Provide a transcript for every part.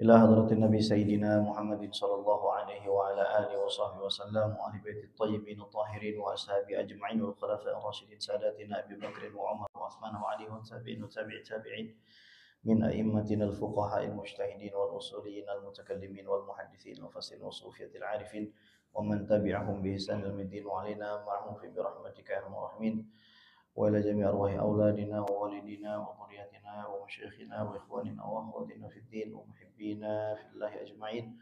إلى حضرة النبي سيدنا محمد صلى الله عليه وعلى آله وصحبه وسلم وأهل بيت الطيبين الطاهرين وأصحابه أجمعين والخلفاء الراشدين ساداتنا أبي بكر وعمر وعثمان وعلي والتابعين وتابع التابعين من أئمتنا الفقهاء المجتهدين والأصوليين المتكلمين والمحدثين وفصل وصوفية العارفين ومن تبعهم بإحسان إلى يوم الدين وعلينا معهم في برحمتك يا أرحم الراحمين وإلى جميع أرواح أولادنا ووالدينا وذرياتنا ومشايخنا وإخواننا وأخواتنا في الدين ومحبينا في الله أجمعين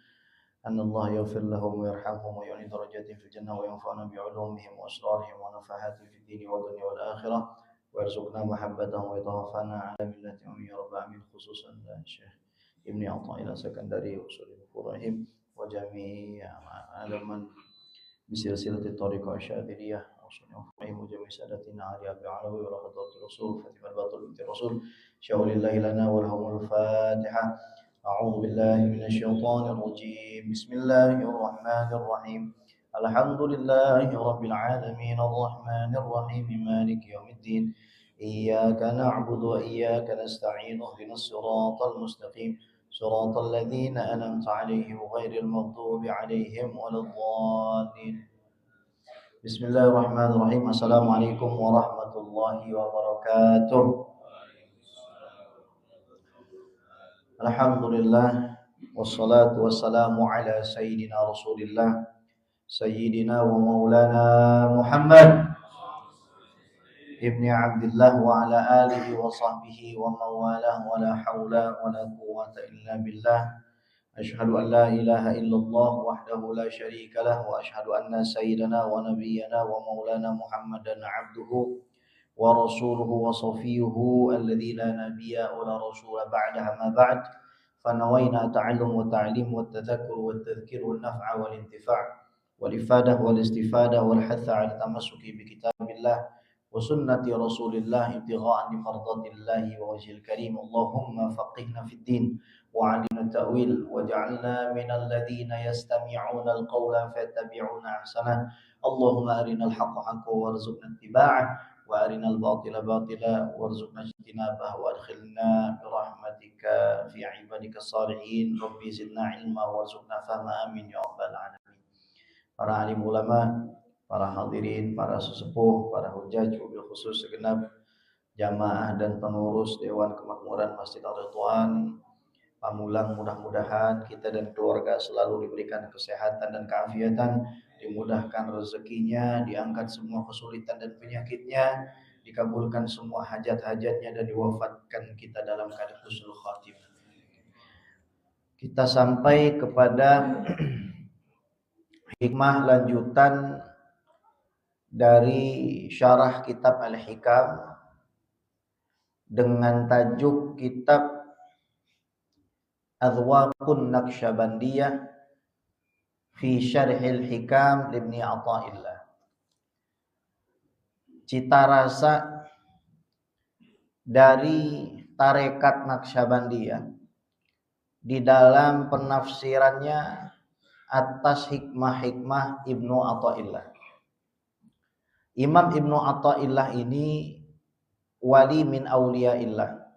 أن الله يغفر لهم ويرحمهم ويعلي درجاتهم في الجنة وينفعنا بعلومهم وأسرارهم ونفحاتهم في الدين والدنيا والآخرة ويرزقنا محبتهم ويتوفانا على ملتهم يا رب العالمين خصوصا الشيخ ابن عطاء السكندري وصول الفراهيم وجميع علماء بسلسلة الطريقة الشاذلية وجميع سادتنا علي أبي علوي ولا حضرة الرسول فاطمة الباطل بنت الرسول شاء لله لنا ولهم الفاتحة. أعوذ بالله من الشيطان الرجيم بسم الله الرحمن الرحيم الحمد لله رب العالمين الرحمن الرحيم مالك يوم الدين إياك نعبد وإياك نستعين اهدنا الصراط المستقيم صراط الذين أنعمت عليهم غير المغضوب عليهم ولا الضالين. بسم الله الرحمن الرحيم. Assalamualaikum warahmatullahi wabarakatuh. Alhamdulillah wassalatu wassalamu ala sayyidina Rasulillah sayyidina wa maulana Muhammad ibni Abdullah wa ala alihi wa sahbihi wa mawalah wa la hawla wa la quwwata illa billah. أشهد أن لا إله إلا الله وحده لا شريك له وأشهد أن سيدنا ونبينا ومولانا محمدا عبده ورسوله وصفيه الذي لا نبي ولا رسول بعدها ما بعد فنوينا التعلم والتعليم والتذكر والتذكير والنفع والانتفاع والإفادة والاستفادة والحث على التمسك بكتاب الله وسنة رسول الله ابتغاء لمرضات الله ووجه الكريم. اللهم فقهنا في الدين وعلمنا التأويل وجعلنا من الذين يستمعون القول فيتبعون أحسنه. اللهم أرنا الحق حقا وارزقنا اتباعه وأرنا الباطل باطلا وارزقنا اجتنابه وأدخلنا برحمتك في عبادك الصالحين. ربي زدنا علما وارزقنا فهما آمين يا رب العالمين. Para alim ulama, para hadirin, para sesepuh, para hujaj, wabil khusus segenap jamaah dan pengurus Dewan Kemakmuran Masjid Ar-Ridwan Pamulang, mudah-mudahan kita dan keluarga selalu diberikan kesehatan dan keafiatan, dimudahkan rezekinya, diangkat semua kesulitan dan penyakitnya, dikabulkan semua hajat-hajatnya dan diwafatkan kita dalam keadaan husnul khatimah. Kita sampai kepada hikmah lanjutan dari syarah kitab Al-Hikam dengan tajuk kitab Adwaqun Naqsyabandiyah fi Syarhil Hikam Ibni Athaillah. Cita rasa dari tarekat Naqsyabandiyah di dalam penafsirannya atas hikmah-hikmah Ibnu Athaillah. Imam Ibnu Athaillah ini wali min auliyaillah,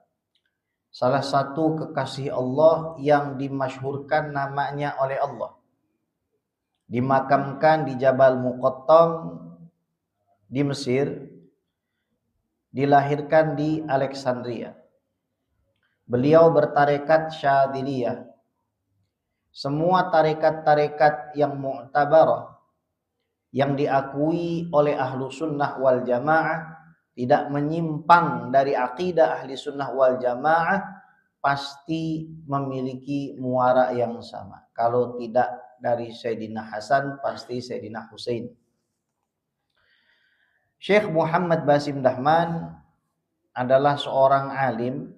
salah satu kekasih Allah yang dimasyhurkan namanya oleh Allah. Dimakamkan di Jabal Muqattam di Mesir, dilahirkan di Alexandria. Beliau bertarekat Syadziliyah. Semua tarekat-tarekat yang mu'tabarah, yang diakui oleh ahlu sunnah wal jamaah, tidak menyimpang dari akidah ahli sunnah wal jamaah, pasti memiliki muara yang sama. Kalau tidak dari Sayyidina Hasan, pasti Sayyidina Husain. Syekh Muhammad Basim Dahman adalah seorang alim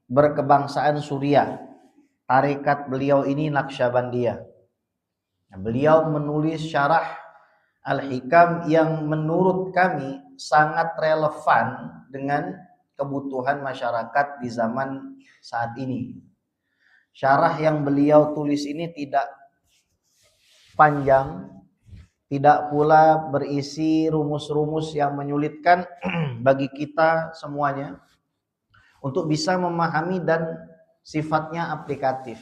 berkebangsaan Suriah. Tarekat beliau ini Naqsyabandiyah. Beliau menulis syarah Al-Hikam yang menurut kami sangat relevan dengan kebutuhan masyarakat di zaman saat ini. Syarah yang beliau tulis ini tidak panjang, tidak pula berisi rumus-rumus yang menyulitkan bagi kita semuanya. untuk bisa memahami dan sifatnya aplikatif.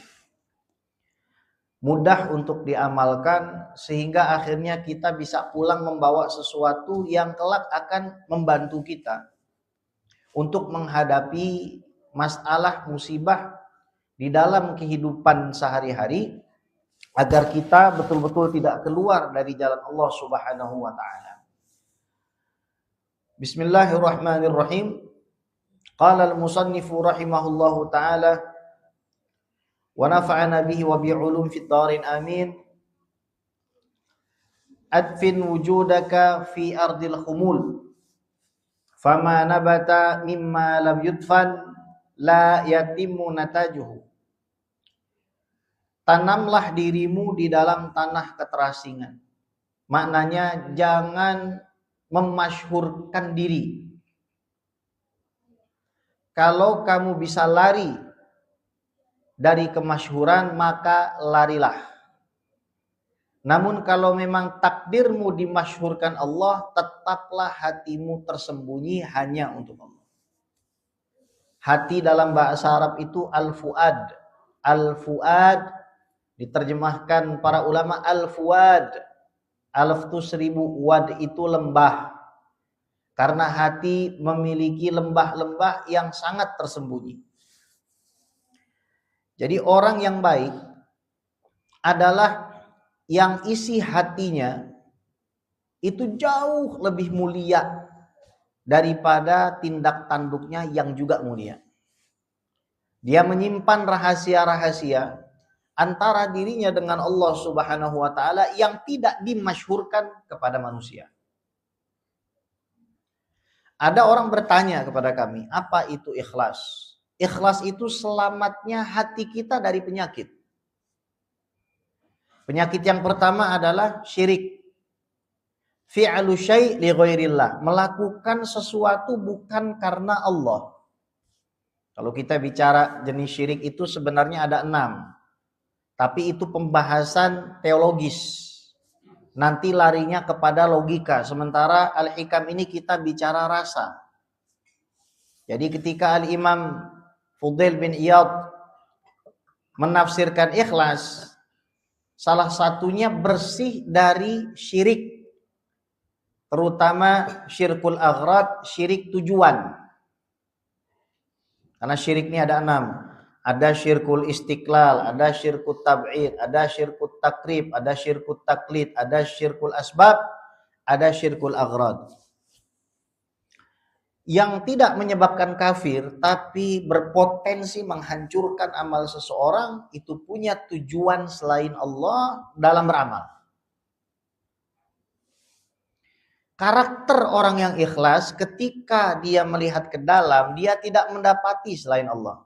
Mudah untuk diamalkan sehingga akhirnya kita bisa pulang membawa sesuatu yang kelak akan membantu kita untuk menghadapi masalah musibah di dalam kehidupan sehari-hari agar kita betul-betul tidak keluar dari jalan Allah Subhanahu wa taala. Bismillahirrahmanirrahim. Qala al-musannifu rahimahullahu taala wa nafa'ana bihi wa bi'ulum fid darin amin. Adfin wujudaka fi ardil khumul fama nabata mimma lam yudfan la yatimmu natajuhu. Tanamlah dirimu di dalam tanah keterasingan. Maknanya jangan memasyhurkan diri. Kalau kamu bisa lari dari kemasyhuran maka larilah. Namun kalau memang takdirmu dimasyhurkan Allah, tetaplah hatimu tersembunyi hanya untuk Allah. Hati dalam bahasa Arab itu al-fuad. Al-fuad diterjemahkan para ulama al-fuad. Alaf itu 1000, wad itu lembah. Karena hati memiliki lembah-lembah yang sangat tersembunyi. Jadi orang yang baik adalah yang isi hatinya itu jauh lebih mulia daripada tindak tanduknya yang juga mulia. Dia menyimpan rahasia-rahasia antara dirinya dengan Allah Subhanahu wa taala yang tidak dimasyhurkan kepada manusia. Ada orang bertanya kepada kami, apa itu ikhlas? Ikhlas itu selamatnya hati kita dari penyakit. Penyakit yang pertama adalah syirik. Fi'lu syai' li ghairillah, melakukan sesuatu bukan karena Allah. Kalau kita bicara jenis syirik itu sebenarnya ada 6. Tapi itu pembahasan teologis. Nanti larinya kepada logika. Sementara Al-Hikam ini kita bicara rasa. Jadi ketika Al-Imam Fudail bin Iyad menafsirkan ikhlas, salah satunya bersih dari syirik. Terutama syirkul aghrad, syirik tujuan. Karena syirik ini ada 6. Ada syirkul istiqlal, ada syirkul tab'id, ada syirkul takrib, ada syirkul taklid, ada syirkul asbab, ada syirkul aghrad. Yang tidak menyebabkan kafir tapi berpotensi menghancurkan amal seseorang itu punya tujuan selain Allah dalam beramal. Karakter orang yang ikhlas ketika dia melihat ke dalam, dia tidak mendapati selain Allah.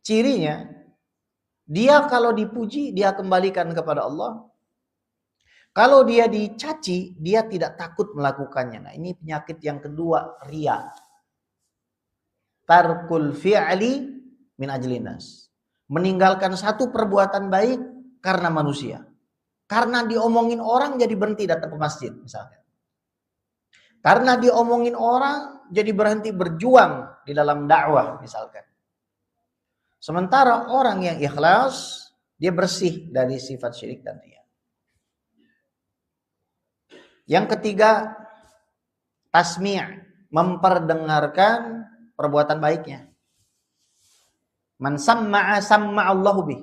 Cirinya, dia kalau dipuji, dia kembalikan kepada Allah. Kalau dia dicaci, dia tidak takut melakukannya. Nah, ini penyakit yang kedua, riya. Tarkul fi'li min ajlinas. Meninggalkan satu perbuatan baik karena manusia. Karena diomongin orang jadi berhenti datang ke masjid misalnya. Karena diomongin orang jadi berhenti berjuang di dalam dakwah misalkan. Sementara orang yang ikhlas, dia bersih dari sifat syirik dan riya. Yang ketiga, tasmi', memperdengarkan perbuatan baiknya. Man samma'a samma'allahu bih.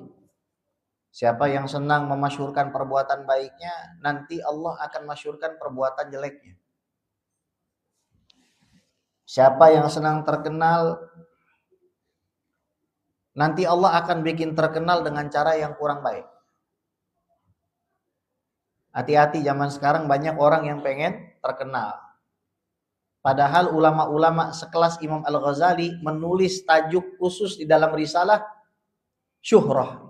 Siapa yang senang memasyhurkan perbuatan baiknya, nanti Allah akan masyhurkan perbuatan jeleknya. Siapa yang senang terkenal, nanti Allah akan bikin terkenal dengan cara yang kurang baik. Hati-hati, zaman sekarang banyak orang yang pengen terkenal. Padahal ulama-ulama sekelas Imam Al-Ghazali menulis tajuk khusus di dalam risalah Syuhrah.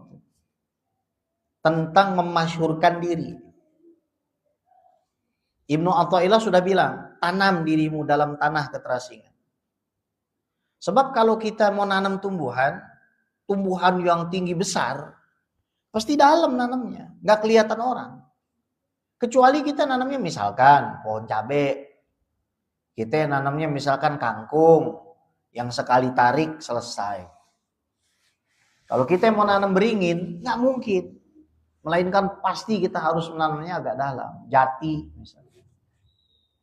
Tentang memasyhurkan diri. Ibnu Athaillah sudah bilang, tanam dirimu dalam tanah keterasingan. Sebab kalau kita mau nanam tumbuhan yang tinggi besar, pasti dalam nanamnya, nggak kelihatan orang. Kecuali kita nanamnya misalkan pohon cabai, Kita nanamnya misalkan kangkung, yang sekali tarik selesai. Kalau kita mau nanam beringin, nggak mungkin. Melainkan pasti kita harus menanamnya agak dalam. Jati misalnya.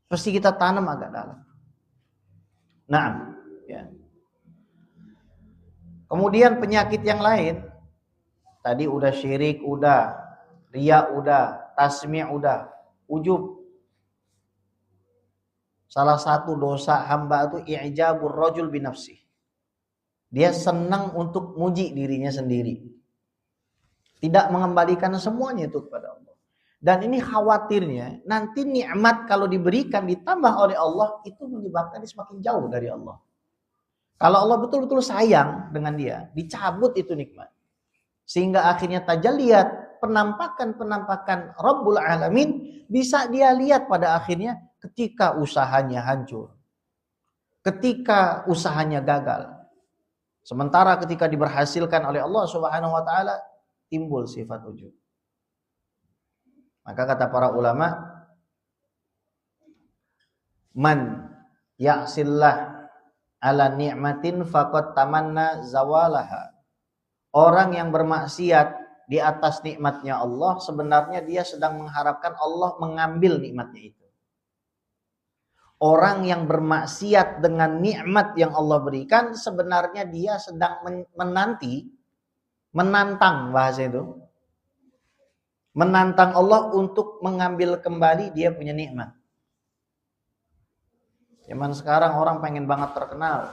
Pasti kita tanam agak dalam. Nah, ya. Kemudian penyakit yang lain, tadi udah syirik, udah riya, udah tasmi', udah ujub. Salah satu dosa hamba itu i'jabur rajul binafsih. Dia senang untuk muji dirinya sendiri. Tidak mengembalikan semuanya itu kepada Allah. Dan ini khawatirnya nanti nikmat kalau diberikan ditambah oleh Allah itu menyebabkan dia semakin jauh dari Allah. Kalau Allah betul-betul sayang dengan dia, dicabut itu nikmat. Sehingga akhirnya tajalliyat, penampakan-penampakan Rabbul Alamin bisa dia lihat pada akhirnya ketika usahanya hancur. Ketika usahanya gagal. Sementara ketika diberhasilkan oleh Allah Subhanahu wa taala timbul sifat ujub. Maka kata para ulama, man ya'sillah ala ni'matin faqad tamanna zawalaha. Orang yang bermaksiat di atas nikmatnya Allah, sebenarnya dia sedang mengharapkan Allah mengambil nikmatnya itu. Orang yang bermaksiat dengan nikmat yang Allah berikan, sebenarnya dia sedang menantang bahasa itu. Menantang Allah untuk mengambil kembali dia punya nikmat. Zaman sekarang orang pengen banget terkenal.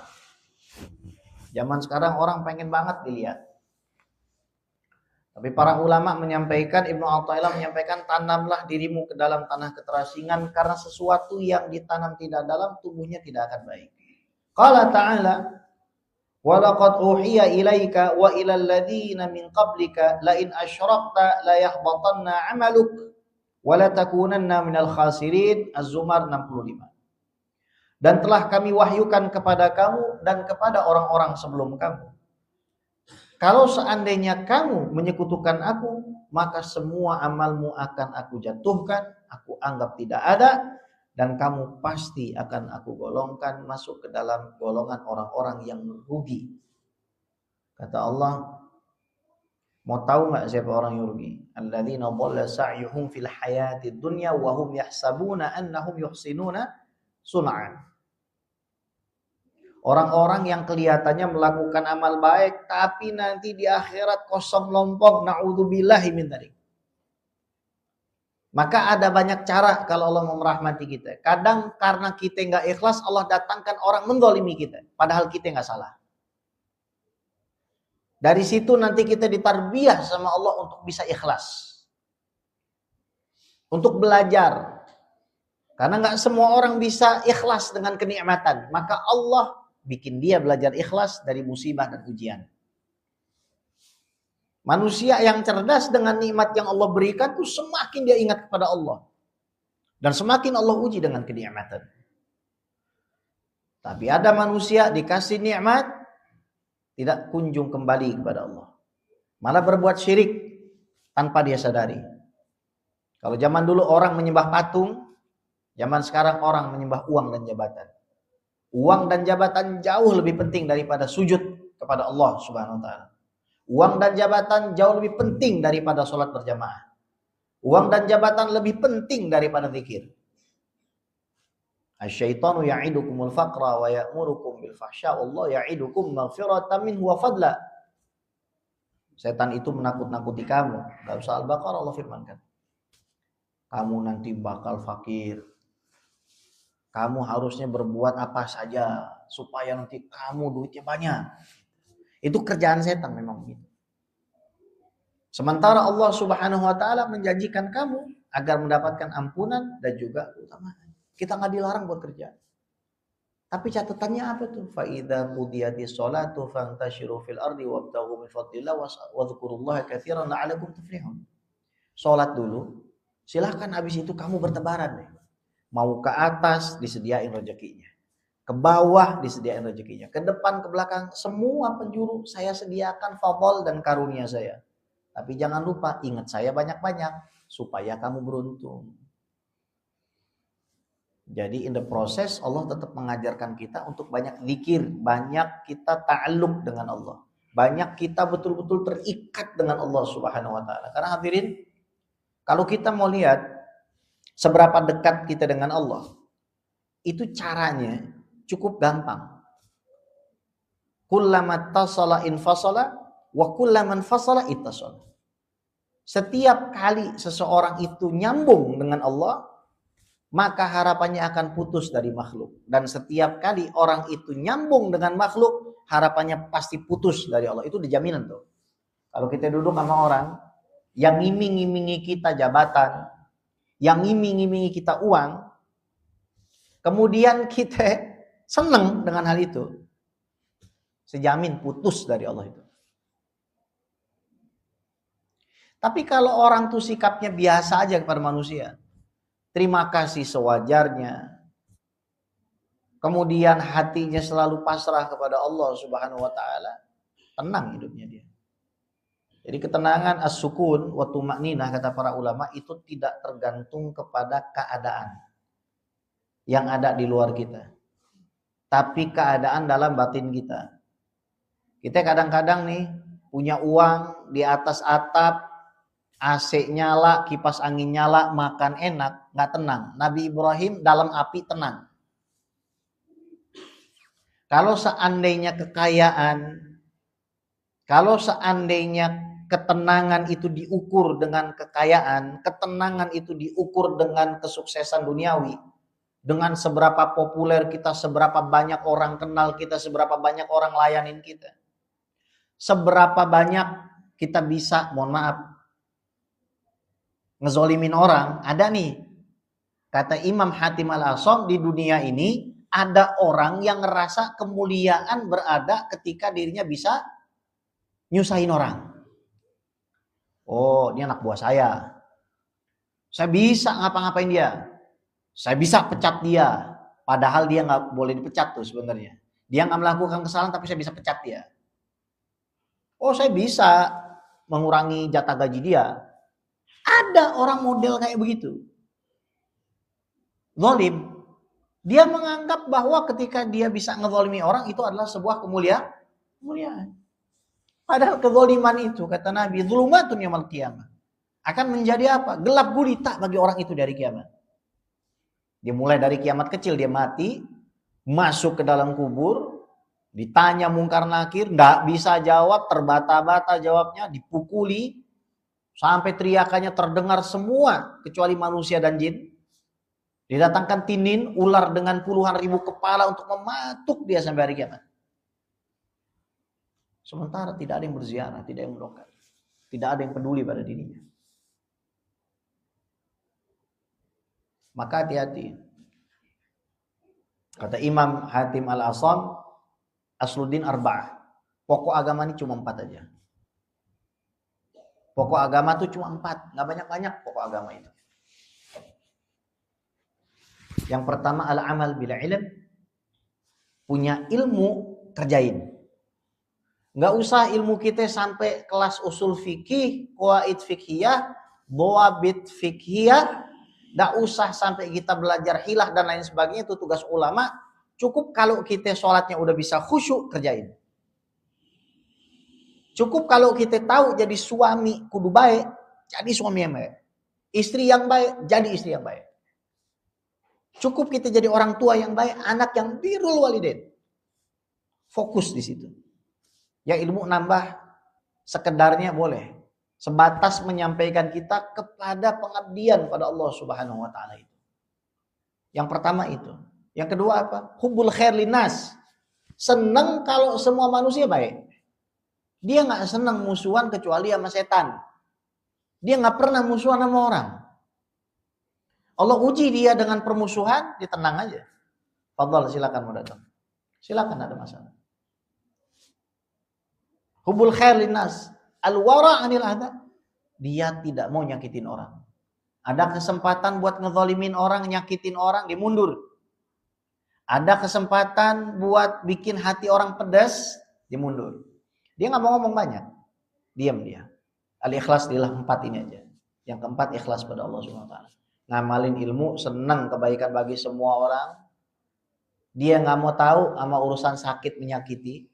Zaman sekarang orang pengen banget dilihat. Tapi para ulama menyampaikan, Ibnu Athaillah menyampaikan, tanamlah dirimu ke dalam tanah keterasingan karena sesuatu yang ditanam tidak dalam tubuhnya tidak akan baik. Qala ta'ala, wa laqad uhiya ilaika wa ilal ladzina min qablika la in asyrakta la yahbatanna 'amaluk wa la takunanna minal khasirin. Az-Zumar 65. Dan telah kami wahyukan kepada kamu dan kepada orang-orang sebelum kamu, kalau seandainya kamu menyekutukan aku, maka semua amalmu akan aku jatuhkan, aku anggap tidak ada, dan kamu pasti akan aku golongkan masuk ke dalam golongan orang-orang yang rugi. Kata Allah, mau tahu nggak siapa orang yang rugi? Alladzina dhalla sa'yuhum fil hayatid dunya wa hum yahsabuna annahum yuhsinuna sun'an. Orang-orang yang kelihatannya melakukan amal baik, tapi nanti di akhirat kosong lompong, na'udzubillahi min dzalik. Maka ada banyak cara kalau Allah mau merahmati kita. Kadang karena kita nggak ikhlas, Allah datangkan orang menzalimi kita, padahal kita nggak salah. Dari situ nanti kita ditarbiyah sama Allah untuk bisa ikhlas, untuk belajar. Karena nggak semua orang bisa ikhlas dengan kenikmatan, maka Allah bikin dia belajar ikhlas dari musibah dan ujian. Manusia yang cerdas dengan nikmat yang Allah berikan tuh semakin dia ingat kepada Allah. Dan semakin Allah uji dengan kenikmatan. Tapi ada manusia dikasih nikmat, tidak kunjung kembali kepada Allah. Malah berbuat syirik tanpa dia sadari. Kalau zaman dulu orang menyembah patung, zaman sekarang orang menyembah uang dan jabatan. Uang dan jabatan jauh lebih penting daripada sujud kepada Allah Subhanahu wa taala. Uang dan jabatan jauh lebih penting daripada sholat berjamaah. Uang dan jabatan lebih penting daripada zikir. Asyaitanu ya'idukumul faqra wa ya'murukum bil fahsya wallahu ya'idukum maghfiratan minhu wa fadla. Setan itu menakut-nakuti kamu. Dalam surah Al-Baqarah Allah firmankan, kamu nanti bakal fakir. Kamu harusnya berbuat apa saja supaya nanti kamu duitnya banyak. Itu kerjaan setan memang begitu. Sementara Allah Subhanahu wa taala menjanjikan kamu agar mendapatkan ampunan dan juga keutamaan. Kita nggak dilarang buat kerja. Tapi catatannya apa tuh? Fa idza qudiyatis sholatu fantashiru fil ardi wabtaghu min fadlillah wa dzkurullaha katsiran la'allakum tuflihun. Salat dulu, silahkan habis itu kamu bertebaran deh. Mau ke atas disediain rezekinya, ke bawah disediain rezekinya, ke depan ke belakang semua penjuru saya sediakan fadl dan karunia saya. Tapi jangan lupa ingat saya banyak-banyak supaya kamu beruntung. Jadi in the process Allah tetap mengajarkan kita untuk banyak zikir, banyak kita ta'alluq dengan Allah. Banyak kita betul-betul terikat dengan Allah Subhanahu wa taala. Karena hadirin, kalau kita mau lihat seberapa dekat kita dengan Allah, itu caranya cukup gampang. Kullama tasala infasala wa kullaman fasala ittasala. Setiap kali seseorang itu nyambung dengan Allah, maka harapannya akan putus dari makhluk. Dan setiap kali orang itu nyambung dengan makhluk, harapannya pasti putus dari Allah. Itu dijaminan tuh. Kalau kita duduk sama orang yang ngiming-ngimingi kita jabatan, yang ngiming-ngimingi kita uang, kemudian kita senang dengan hal itu, sejamin putus dari Allah itu. Tapi kalau orang tuh sikapnya biasa aja kepada manusia, terima kasih sewajarnya, kemudian hatinya selalu pasrah kepada Allah Subhanahu wa taala, tenang hidupnya dia. Jadi ketenangan as-sukun wa tuma'ninah kata para ulama itu tidak tergantung kepada keadaan yang ada di luar kita, tapi keadaan dalam batin kita. Kita kadang-kadang nih punya uang di atas atap, AC nyala, kipas angin nyala, makan enak, nggak tenang. Nabi Ibrahim dalam api tenang. Kalau seandainya kekayaan, kalau seandainya ketenangan itu diukur dengan kekayaan, ketenangan itu diukur dengan kesuksesan duniawi, dengan seberapa populer kita, seberapa banyak orang kenal kita, seberapa banyak orang layanin kita, seberapa banyak kita bisa, mohon maaf, ngezolimin orang. Ada nih, kata Imam Hatim Al-Asam, di dunia ini ada orang yang ngerasa kemuliaan berada ketika dirinya bisa nyusahin orang. Oh, ini anak buah saya. Saya bisa ngapa-ngapain dia. Saya bisa pecat dia. Padahal dia nggak boleh dipecat tuh sebenarnya. Dia nggak melakukan kesalahan tapi saya bisa pecat dia. Oh, saya bisa mengurangi jatah gaji dia. Ada orang model kayak begitu. Zalim. Dia menganggap bahwa ketika dia bisa ngezalimi orang itu adalah sebuah kemuliaan. Padahal kezaliman itu kata Nabi, dzulumatun yaumil qiyamah. Akan menjadi apa? Gelap gulita bagi orang itu dari kiamat. Dia mulai dari kiamat kecil, dia mati, masuk ke dalam kubur, ditanya mungkar nakir, enggak bisa jawab, terbata-bata jawabnya, dipukuli, sampai teriakannya terdengar semua kecuali manusia dan jin. Didatangkan tinin, ular dengan puluhan ribu kepala untuk mematuk dia sampai hari kiamat. Sementara tidak ada yang berziarah, tidak ada yang mendoakan, tidak ada yang peduli pada dirinya. Maka hati-hati. Kata Imam Hatim Al-Asam, Asluddin Arba'ah. Pokok agama ini cuma 4 aja. Pokok agama itu cuma 4, nggak banyak-banyak pokok agama itu. Yang pertama al-amal bil ilm, punya ilmu kerjain. Nggak usah ilmu kita sampai kelas usul fikih, qawaid fikhiyah, dhawabit fikhiyah, nggak usah sampai kita belajar hilah dan lain sebagainya, itu tugas ulama. Cukup kalau kita sholatnya udah bisa khusyuk, kerjain. Cukup kalau kita tahu jadi suami kudu baik, jadi suami yang baik. Istri yang baik, jadi istri yang baik. Cukup kita jadi orang tua yang baik, anak yang birrul walidain. Fokus di situ. Ya ilmu nambah sekedarnya boleh. Sebatas menyampaikan kita kepada pengabdian pada Allah Subhanahu wa taala itu. Yang pertama itu. Yang kedua apa? Hubbul khair linnas. Senang kalau semua manusia baik. Dia nggak senang musuhan kecuali sama setan. Dia nggak pernah musuhan sama orang. Allah uji dia dengan permusuhan, dia tenang aja. Fadhal, silakan mau datang. Silakan, ada masalah. Hubul khair linnas, al-wara' anil adha. Dia tidak mau nyakitin orang. Ada kesempatan buat ngezalimin orang, nyakitin orang, dia mundur. Ada kesempatan buat bikin hati orang pedas, dia mundur. Dia nggak mau ngomong banyak. Diam dia. Al-ikhlas adalah 4 ini aja. Yang keempat ikhlas pada Allah Subhanahu wa taala. ngamalin ilmu, senang kebaikan bagi semua orang. Dia nggak mau tahu sama urusan sakit menyakiti.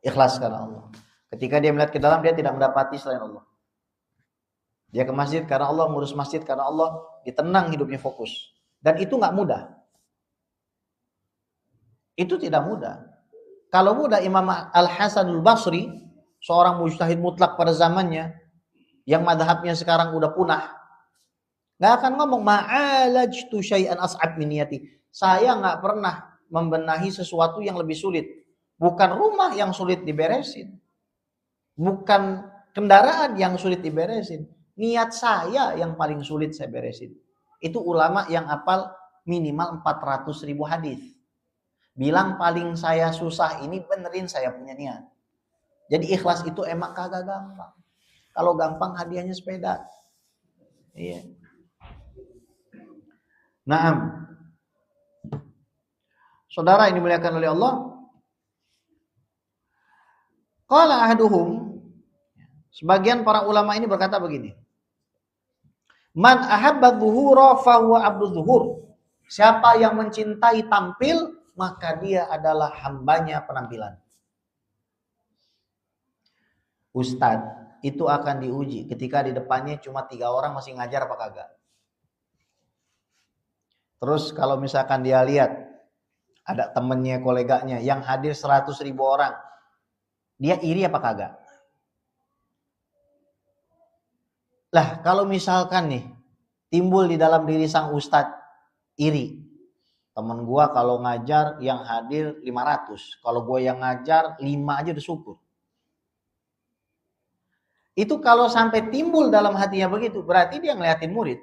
Ikhlas karena Allah. Ketika dia melihat ke dalam, dia tidak mendapati selain Allah. Dia ke masjid karena Allah, ngurus masjid karena Allah, ditenang hidupnya fokus. Dan itu nggak mudah. Itu tidak mudah. Kalau mudah, Imam Al-Hasan Al-Basri, seorang mujtahid mutlak pada zamannya, yang madhabnya sekarang udah punah, nggak akan ngomong ma'alajtu syai'an as'ab min niyati. Saya nggak pernah membenahi sesuatu yang lebih sulit. Bukan rumah yang sulit diberesin, bukan kendaraan yang sulit diberesin, niat saya yang paling sulit saya beresin. Itu ulama yang hafal minimal 400.000 hadis. Bilang paling saya susah ini benerin saya punya niat. Jadi ikhlas itu emang kagak gampang. Kalau gampang hadiahnya sepeda. Iya. Naam. Saudara yang dimuliakan oleh Allah. Qala ahaduhum. Sebagian para ulama ini berkata begini. Man ahabba dhuhura fahuwa abdu dhuhur. Siapa yang mencintai tampil, maka dia adalah hambanya penampilan. Ustadz itu akan diuji ketika di depannya cuma 3 orang masih ngajar apa kagak. Terus kalau misalkan dia lihat ada temennya, koleganya yang hadir 100.000 orang, dia iri apa kagak? Lah kalau misalkan nih timbul di dalam diri sang ustadz iri. Temen gua kalau ngajar yang hadir 500, kalau gua yang ngajar 5 aja udah syukur. Itu kalau sampai timbul dalam hatinya begitu, berarti dia ngeliatin murid.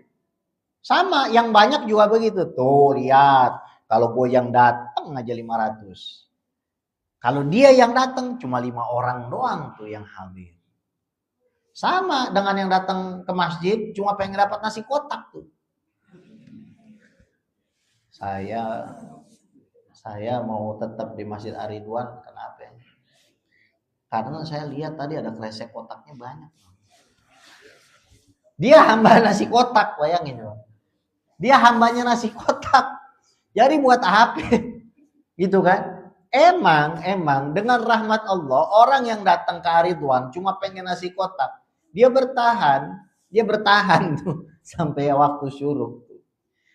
Sama, yang banyak juga begitu. Tuh, lihat. Kalau gue yang datang aja 500. Kalau dia yang datang, cuma 5 orang doang tuh yang hadir. Sama dengan yang datang ke masjid, cuma pengen dapat nasi kotak tuh. Saya mau tetap di Masjid Ar-Ridwan, kenapa? Karena saya lihat tadi ada kresek kotaknya banyak. Dia hamba nasi kotak, bayangin. Dia hambanya nasi kotak. Jadi buat HP. Gitu kan? Emang dengan rahmat Allah, orang yang datang ke Ar-Ridwan cuma pengen nasi kotak. Dia bertahan tuh sampai waktu syuruk.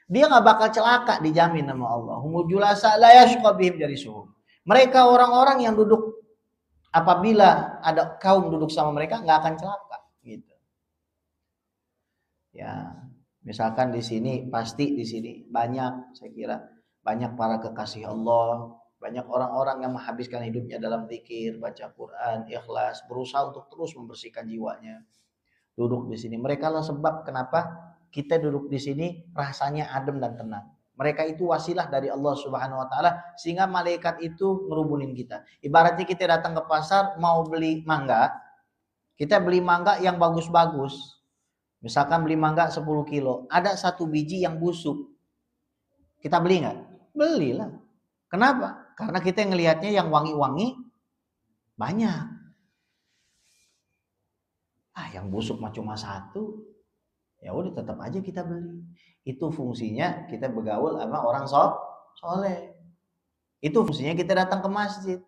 Dia nggak bakal celaka, dijamin sama Allah. Humul julasa la yashqa bihim jalisuhum. Mereka orang-orang yang duduk, apabila ada kaum duduk sama mereka nggak akan celaka gitu. Ya, misalkan di sini pasti di sini banyak, saya kira banyak para kekasih Allah, banyak orang-orang yang menghabiskan hidupnya dalam zikir, baca Quran, ikhlas, berusaha untuk terus membersihkan jiwanya. Duduk di sini, mereka lah sebab kenapa kita duduk di sini rasanya adem dan tenang. Mereka itu wasilah dari Allah Subhanahu wa taala sehingga malaikat itu ngerubunin kita. Ibaratnya kita datang ke pasar mau beli mangga, kita beli mangga yang bagus-bagus. Misalkan beli mangga 10 kilo, ada 1 biji yang busuk. Kita beli nggak? Belilah. Kenapa? Karena kita ngelihatnya yang wangi-wangi banyak. Yang busuk mah cuma 1. Ya udah tetap aja kita beli. Itu fungsinya kita bergaul sama orang soleh. Itu fungsinya kita datang ke masjid.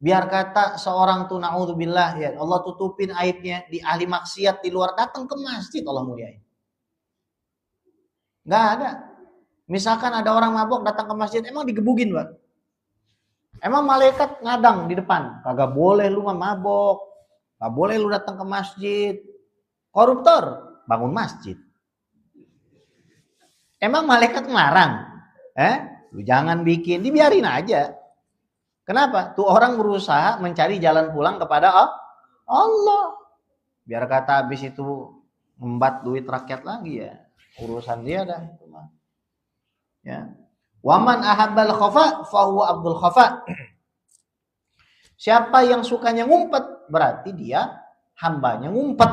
Biar kata seorang tuh naudzubillah ya Allah tutupin aibnya di ahli maksiat di luar, datang ke masjid Allah muliain. Nggak ada. Misalkan ada orang mabok datang ke masjid, emang digebugin, Pak? Emang malaikat ngadang di depan? Kagak boleh lu mabok. Nggak boleh lu datang ke masjid. Koruptor bangun masjid. Emang malaikat ngelarang? Lu jangan bikin, dibiarin aja. Kenapa? Tuh orang berusaha mencari jalan pulang kepada Allah. Biar kata habis itu ngembat duit rakyat lagi ya. Urusan dia dah. Ya. Waman ahabbal khafa fahuwa abdul khafa. Siapa yang sukanya ngumpet, berarti dia hambanya ngumpet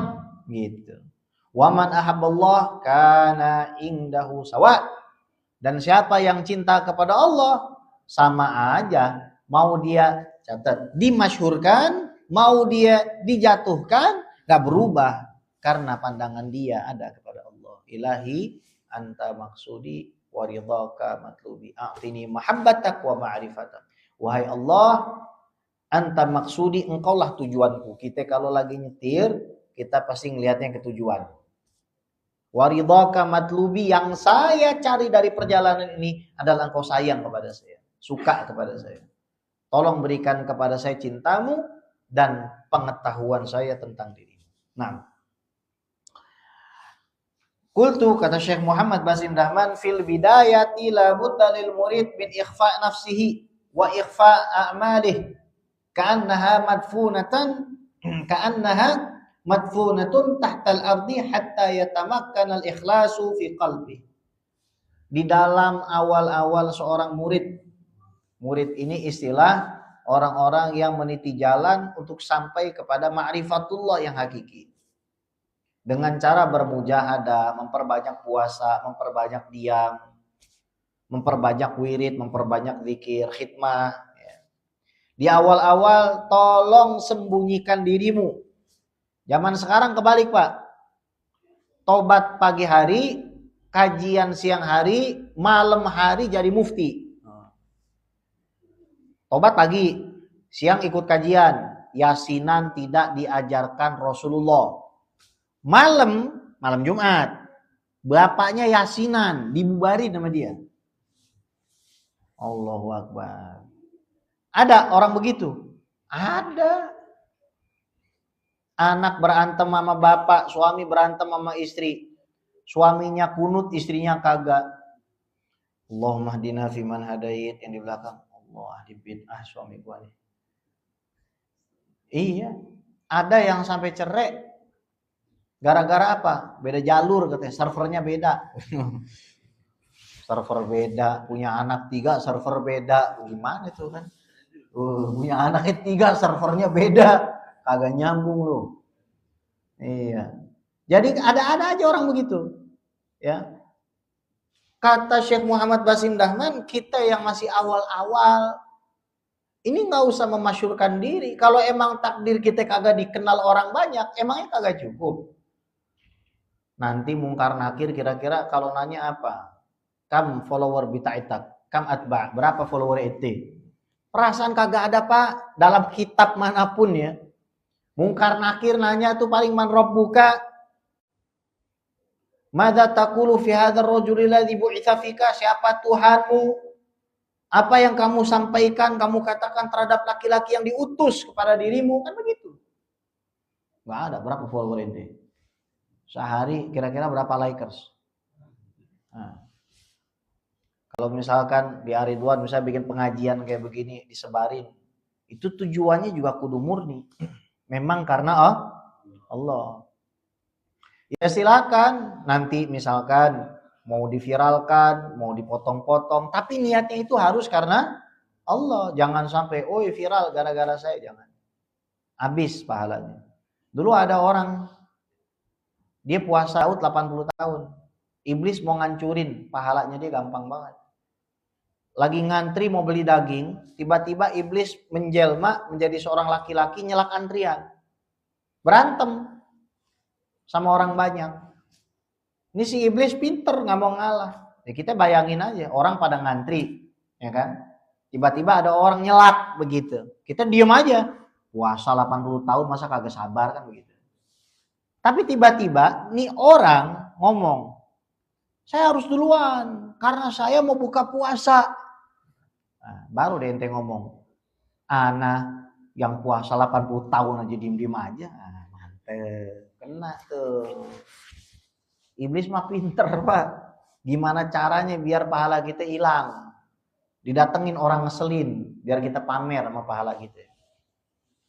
gitu. Waman ahabballah kana indahu sawa. Dan siapa yang cinta kepada Allah, sama aja. Mau dia catat dimasyhurkan, mau dia dijatuhkan, gak berubah karena pandangan dia ada kepada ilahi anta maksudi wa ridhaka matlubi a'tini mahabbatak wa ma'rifatak. Wahai Allah, anta maksudi, engkaulah tujuanku. Kita kalau lagi nyetir, kita pasti ngelihatnya ke tujuan. Wa ridhaka matlubi, yang saya cari dari perjalanan ini adalah engkau sayang kepada saya, suka kepada saya. Tolong berikan kepada saya cintamu dan pengetahuan saya tentang dirimu. Nah, qultu, kata Syekh Muhammad Basim Dahman, fil bidayati la budda lil murid min ikhfa nafsihi wa ikhfa a'malih ka'annaha madfunatun tahtal ardi hatta yatamakkana al ikhlasu fi qalbi. Di dalam awal-awal seorang murid ini istilah orang-orang yang meniti jalan untuk sampai kepada ma'rifatullah yang hakiki. Dengan cara bermujahadah, memperbanyak puasa, memperbanyak diam, memperbanyak wirid, memperbanyak zikir, khidmah. Di awal-awal tolong sembunyikan dirimu. Zaman sekarang kebalik, Pak. Tobat pagi hari, kajian siang hari, malam hari jadi mufti. Tobat pagi, siang ikut kajian, yasinan tidak diajarkan Rasulullah. Malam Jumat, bapaknya yasinan, dibubarin sama dia. Allahu Akbar. Ada orang begitu? Ada. Anak berantem sama bapak, suami berantem sama istri. Suaminya kunut, istrinya kagak. Allahumma hdina fiman hadait, yang di belakang. Allah, di bid'ah suami gua nih. Iya. Ada yang sampai cerai. Gara-gara apa? Beda jalur katanya, servernya beda. Server beda, punya anak 3, server beda. Gimana itu kan? Punya anaknya 3, servernya beda. Kagak nyambung loh. Iya. Jadi ada aja orang begitu. Ya. Kata Syekh Muhammad Basim Dahman, kita yang masih awal-awal ini nggak usah memasyurkan diri. Kalau emang takdir kita kagak dikenal orang banyak, emangnya kagak cukup. Nanti mungkar nakir kira-kira kalau nanya apa? Kam follower bitaitak, kam atba, berapa follower itu? Perasaan kagak ada, Pak, dalam kitab manapun ya. Mungkar nakir nanya tuh paling man rabbuka, madza taqulu fi hadzal rajuli alladzi bu'itsa fika, siapa Tuhanmu? Apa yang kamu sampaikan, kamu katakan terhadap laki-laki yang diutus kepada dirimu, kan begitu. Enggak ada, berapa follower ente? Sehari kira-kira berapa likers? Nah, kalau misalkan di Ridwan misalnya bikin pengajian kayak begini disebarin, itu tujuannya juga kudu murni. Memang karena Allah. Ya silakan nanti misalkan mau diviralkan, mau dipotong-potong, tapi niatnya itu harus karena Allah. Jangan sampai viral gara-gara saya, jangan. Habis pahalanya. Dulu ada orang dia puasa 80 tahun. Iblis mau ngancurin pahalanya, dia gampang banget. Lagi ngantri mau beli daging, tiba-tiba iblis menjelma menjadi seorang laki-laki nyelak antrian. Berantem sama orang banyak. Ini si iblis pinter, nggak mau ngalah. Ya kita bayangin aja, orang pada ngantri, ya kan? Tiba-tiba ada orang nyelak begitu. Kita diem aja. Puasa 80 tahun masa kagak sabar kan begitu. Tapi tiba-tiba nih orang ngomong, saya harus duluan karena saya mau buka puasa. Nah, baru deh ente ngomong, ana yang puasa 80 tahun aja diem-diem aja. Nah, mantep, kena tuh. Iblis mah pinter, Pak. Gimana caranya biar pahala kita hilang? Didatengin orang ngeselin biar kita pamer sama pahala kita.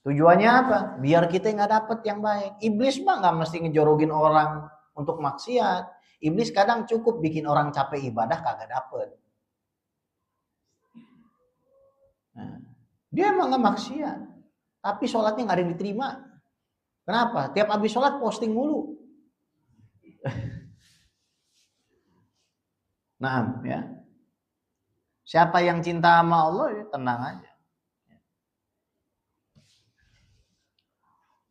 Tujuannya apa? Biar kita nggak dapet yang baik. Iblis mah nggak mesti ngejorogin orang untuk maksiat. Iblis kadang cukup bikin orang capek ibadah kagak dapet. Nah, dia emang nggak maksiat, tapi sholatnya nggak ada yang diterima. Kenapa? Tiap habis sholat posting mulu. Nah, ya. Siapa yang cinta sama Allah ya tenang aja.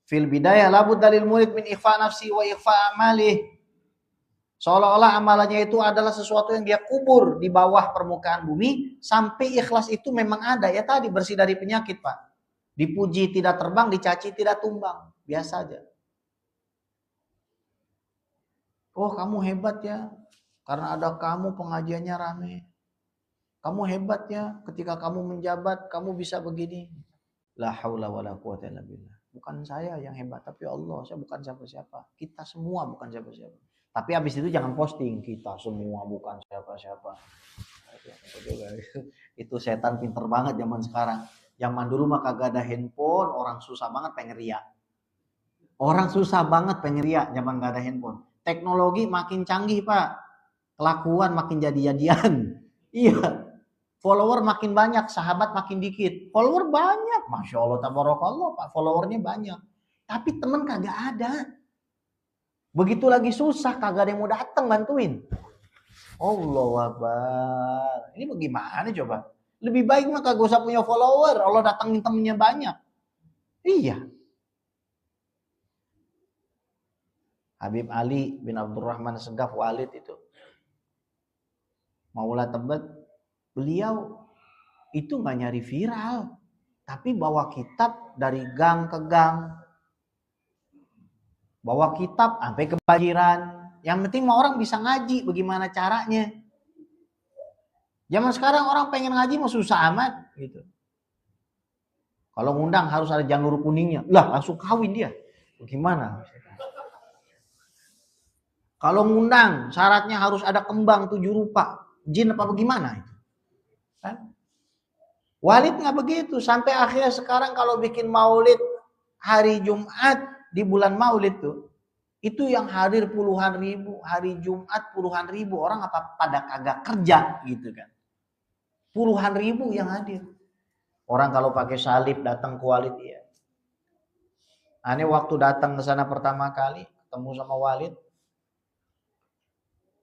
Fil bidayah labud dalil murid min ikhfa nafsi wa ikhfa amalih. Seolah-olah amalannya itu adalah sesuatu yang dia kubur di bawah permukaan bumi, sampai ikhlas itu memang ada. Ya tadi, bersih dari penyakit, Pak. Dipuji tidak terbang, dicaci tidak tumbang. Biasa aja. Oh, kamu hebat ya, karena ada kamu pengajiannya rame. Kamu hebat ya, ketika kamu menjabat, kamu bisa begini. La haula wala quwata illa billah. Bukan saya yang hebat, tapi Allah. Saya bukan siapa-siapa. Kita semua bukan siapa-siapa. Tapi habis itu jangan posting, kita semua bukan siapa-siapa. Itu setan pinter banget zaman sekarang. Zaman dulu mah kagak ada handphone, orang susah banget pengen riak. Orang susah banget pengen riak zaman gak ada handphone. Teknologi makin canggih, Pak. Kelakuan makin jadi-jadian. Iya. Follower makin banyak, sahabat makin dikit. Follower banyak, Masya Allah, tabarakallah, Pak. Followernya banyak. Tapi teman kagak ada. Begitu lagi susah, kagak ada yang mau datang bantuin. Allahu Akbar. Ini bagaimana coba? Lebih baik mah kagak usah punya follower. Allah datangin temennya banyak. Iya. Habib Ali bin Abdurrahman Segaf Walid itu. Maula Tebet. Beliau itu nggak nyari viral. Tapi bawa kitab dari gang ke gang. Bawa kitab sampai ke banjiran. Yang penting mah orang bisa ngaji, bagaimana caranya. Zaman sekarang orang pengen ngaji mah susah amat gitu. Kalau ngundang harus ada janur kuningnya. Lah langsung kawin dia. Bagaimana? Kalau ngundang syaratnya harus ada kembang 7 rupa. Jin apa bagaimana itu? Kan? Walid nggak begitu. Sampai akhirnya sekarang kalau bikin maulid hari Jumat di bulan maulid tuh, itu yang hadir puluhan ribu, hari Jumat puluhan ribu, orang apa pada kagak kerja gitu kan. Puluhan ribu yang hadir. Orang kalau pakai salib datang ke Walid ya. Aneh waktu datang ke sana pertama kali ketemu sama Walid.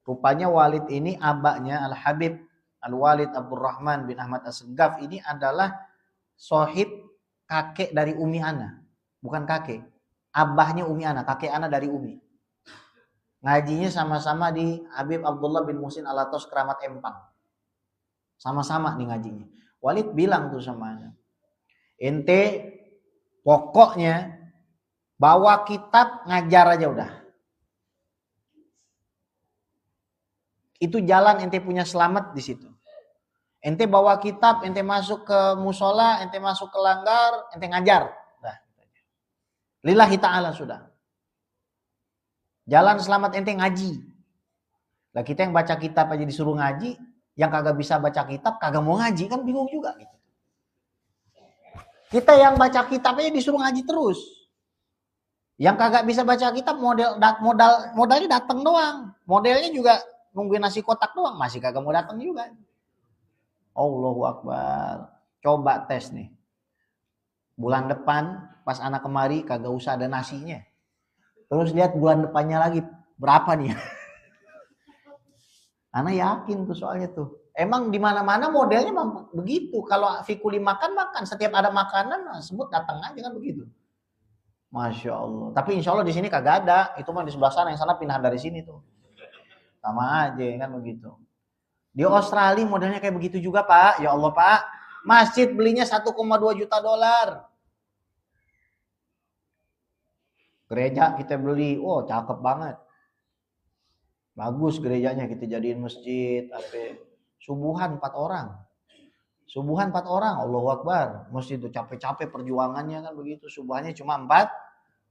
Rupanya Walid ini abahnya Al-Habib Al-Walid Abdurrahman bin Ahmad As-Segaf ini adalah sohib kakek dari Umi Ana. Bukan kakek. Abahnya Umi Ana, kakek Ana dari Umi. Ngajinya sama-sama di Habib Abdullah bin Muhsin Alatos Keramat Empang. Sama-sama nih ngajinya. Walid bilang tuh sama Ana, ente pokoknya bawa kitab ngajar aja udah. Itu jalan ente punya selamat di situ. Ente bawa kitab, ente masuk ke musola, ente masuk ke langgar, ente ngajar. Nah, lillahi ta'ala sudah. Jalan selamat ente ngaji. Lah kita yang baca kitab aja disuruh ngaji, yang kagak bisa baca kitab kagak mau ngaji, kan bingung juga gitu. Kita yang baca kitab aja disuruh ngaji terus. Yang kagak bisa baca kitab modalnya datang doang. Modelnya juga nungguin nasi kotak doang, masih kagak mau datang juga. Allahu Akbar. Coba tes nih. Bulan depan pas anak kemari kagak usah ada nasinya. Terus lihat bulan depannya lagi berapa nih. Anak yakin tuh soalnya tuh. Emang di mana-mana modelnya memang begitu. Kalau fikuli makan, setiap ada makanan sebut datang aja kan begitu. Masya Allah. Tapi insya Allah di sini kagak ada. Itu mah di sebelah sana, yang sana pindah dari sini tuh. Sama aja kan begitu. Di Australia modelnya kayak begitu juga, Pak. Ya Allah, Pak. Masjid belinya 1,2 juta dolar. Gereja kita beli, oh cakep banget. Bagus gerejanya, kita jadiin masjid. Subuhan 4 orang. Subuhan 4 orang, Allahu Akbar. Masjid itu capek-capek perjuangannya kan begitu. Subuhannya cuma 4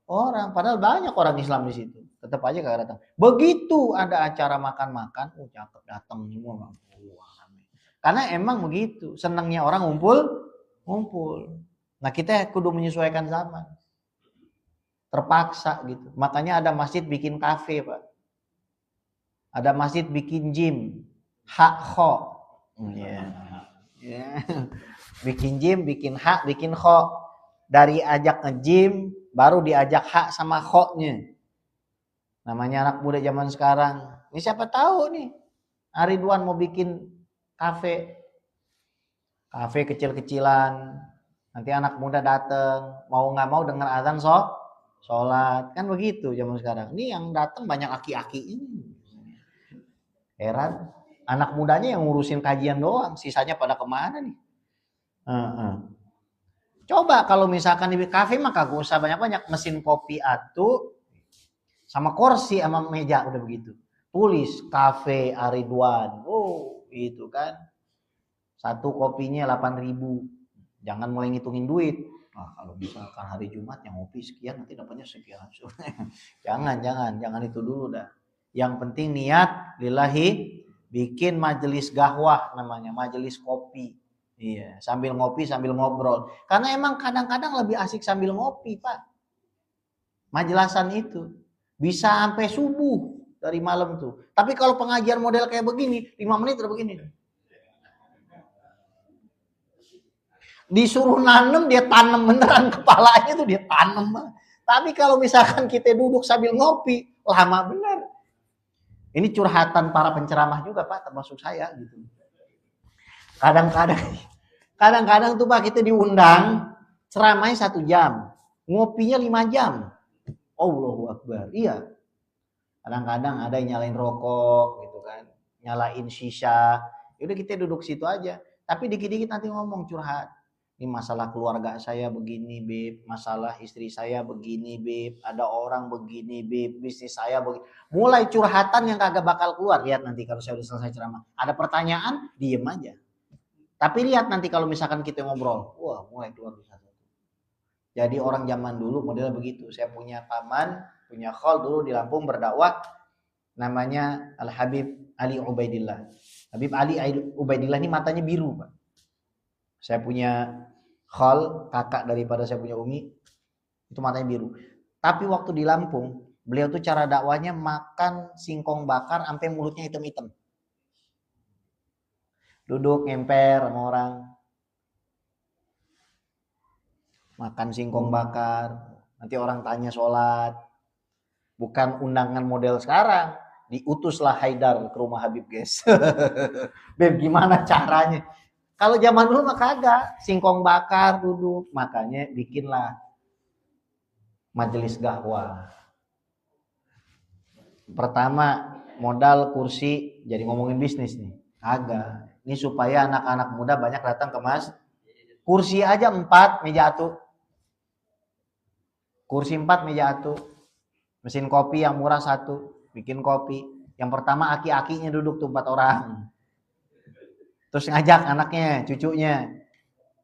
orang. Padahal banyak orang Islam di situ. Tetap aja kagak datang. Begitu ada acara makan-makan, oh cakep datang semua. Karena emang begitu. Senangnya orang ngumpul. Nah kita kudu menyesuaikan zaman. Terpaksa gitu. Makanya ada masjid bikin kafe, Pak. Ada masjid bikin gym. Hak-kho. Bikin gym, bikin hak, bikin kho. Dari ajak nge-gym, baru diajak hak sama kho-nya. Namanya anak muda zaman sekarang. Ini siapa tahu nih. Ridwan mau bikin kafe. Kafe kecil-kecilan. Nanti anak muda datang. Mau gak mau dengar azan sholat. Kan begitu zaman sekarang. Ini yang datang banyak aki-aki ini. Heran, anak mudanya yang ngurusin kajian doang, sisanya pada kemana nih? Coba kalau misalkan di kafe mah kagak usah banyak-banyak, mesin kopi atuh sama kursi sama meja udah begitu. Tulis Cafe Aridwan. Oh, itu kan. Satu kopinya 8.000. Jangan mulai ngitungin duit. Nah, kalau misalkan hari Jumat yang ngopi sekian nanti dapatnya sekian. jangan itu dulu dah. Yang penting niat lillahi, bikin majelis gahwah namanya, majelis kopi. Iya, sambil ngopi sambil ngobrol. Karena emang kadang-kadang lebih asik sambil ngopi, Pak. Majelasan itu bisa sampai subuh dari malam tuh. Tapi kalau pengajian model kayak begini, 5 menit udah begini. Disuruh nanem, dia tanam beneran, kepalanya tuh dia tanam. Tapi kalau misalkan kita duduk sambil ngopi, lama bener. Ini curhatan para penceramah juga, Pak, termasuk saya gitu. Kadang-kadang tuh Pak, kita diundang ceramahnya 1 jam, ngopinya 5 jam. Allahu Akbar. Iya. Kadang-kadang ada yang nyalain rokok gitu kan, nyalain shisha. Yaudah kita duduk situ aja. Tapi dikit-dikit nanti ngomong curhat. Ini masalah keluarga saya begini, Beb. Masalah istri saya begini, Beb. Ada orang begini, Beb. Bisnis saya begini. Mulai curhatan yang kagak bakal keluar. Lihat nanti kalau saya udah selesai ceramah. Ada pertanyaan, diem aja. Tapi lihat nanti kalau misalkan kita ngobrol. Wah, mulai keluar satu. Jadi orang zaman dulu modelnya begitu. Saya punya paman, punya khol dulu di Lampung berdakwah. Namanya Al-Habib Ali Ubaidillah. Habib Ali Ubaidillah ini matanya biru, Pak. Saya punya khol, kakak daripada saya punya umi, itu matanya biru. Tapi waktu di Lampung, beliau tuh cara dakwahnya makan singkong bakar sampai mulutnya hitam-hitam. Duduk ngemper sama orang. Makan singkong bakar, nanti orang tanya sholat. Bukan undangan model sekarang, diutuslah Haidar ke rumah Habib, guys. Beb, gimana caranya? Kalau zaman dulu mah kagak, singkong bakar duduk, makanya bikinlah majelis gahwah. Pertama, modal kursi, jadi ngomongin bisnis nih. Kagak. Ini supaya anak-anak muda banyak datang ke mas. Kursi aja 4, meja atuh. Kursi 4, meja atuh. Mesin kopi yang murah 1, bikin kopi. Yang pertama aki-akinya duduk tuh 4 orang. Terus ngajak anaknya, cucunya.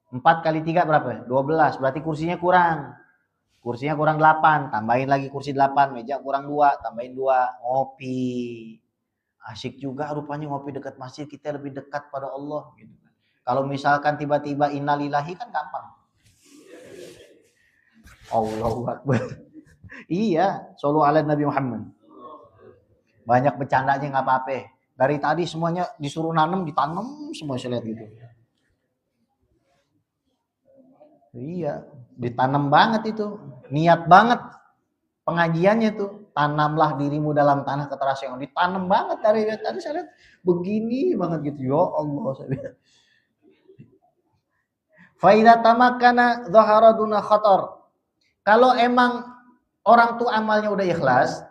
4 kali 3 berapa? 12. Berarti kursinya kurang. Kursinya kurang 8. Tambahin lagi kursi 8. Meja kurang 2. Tambahin 2. Ngopi. Asyik juga rupanya ngopi dekat masjid. Kita lebih dekat pada Allah. Gitu. Kalau misalkan tiba-tiba innalillahi kan gampang. Allahu Akbar. Iya. Shollu ala Nabi Muhammad. Banyak bercandanya gak apa-apa. Dari tadi semuanya disuruh nanam, ditanam semua saya lihat gitu. Iya, ditanam banget itu. Niat banget pengajiannya tuh. Tanamlah dirimu dalam tanah keterasian. Ditanam banget dari tadi saya lihat begini banget gitu. Ya Allah, saya lihat. Fa idza tamakkana dhahara duna khatar. Kalau emang orang tuh amalnya udah ikhlas,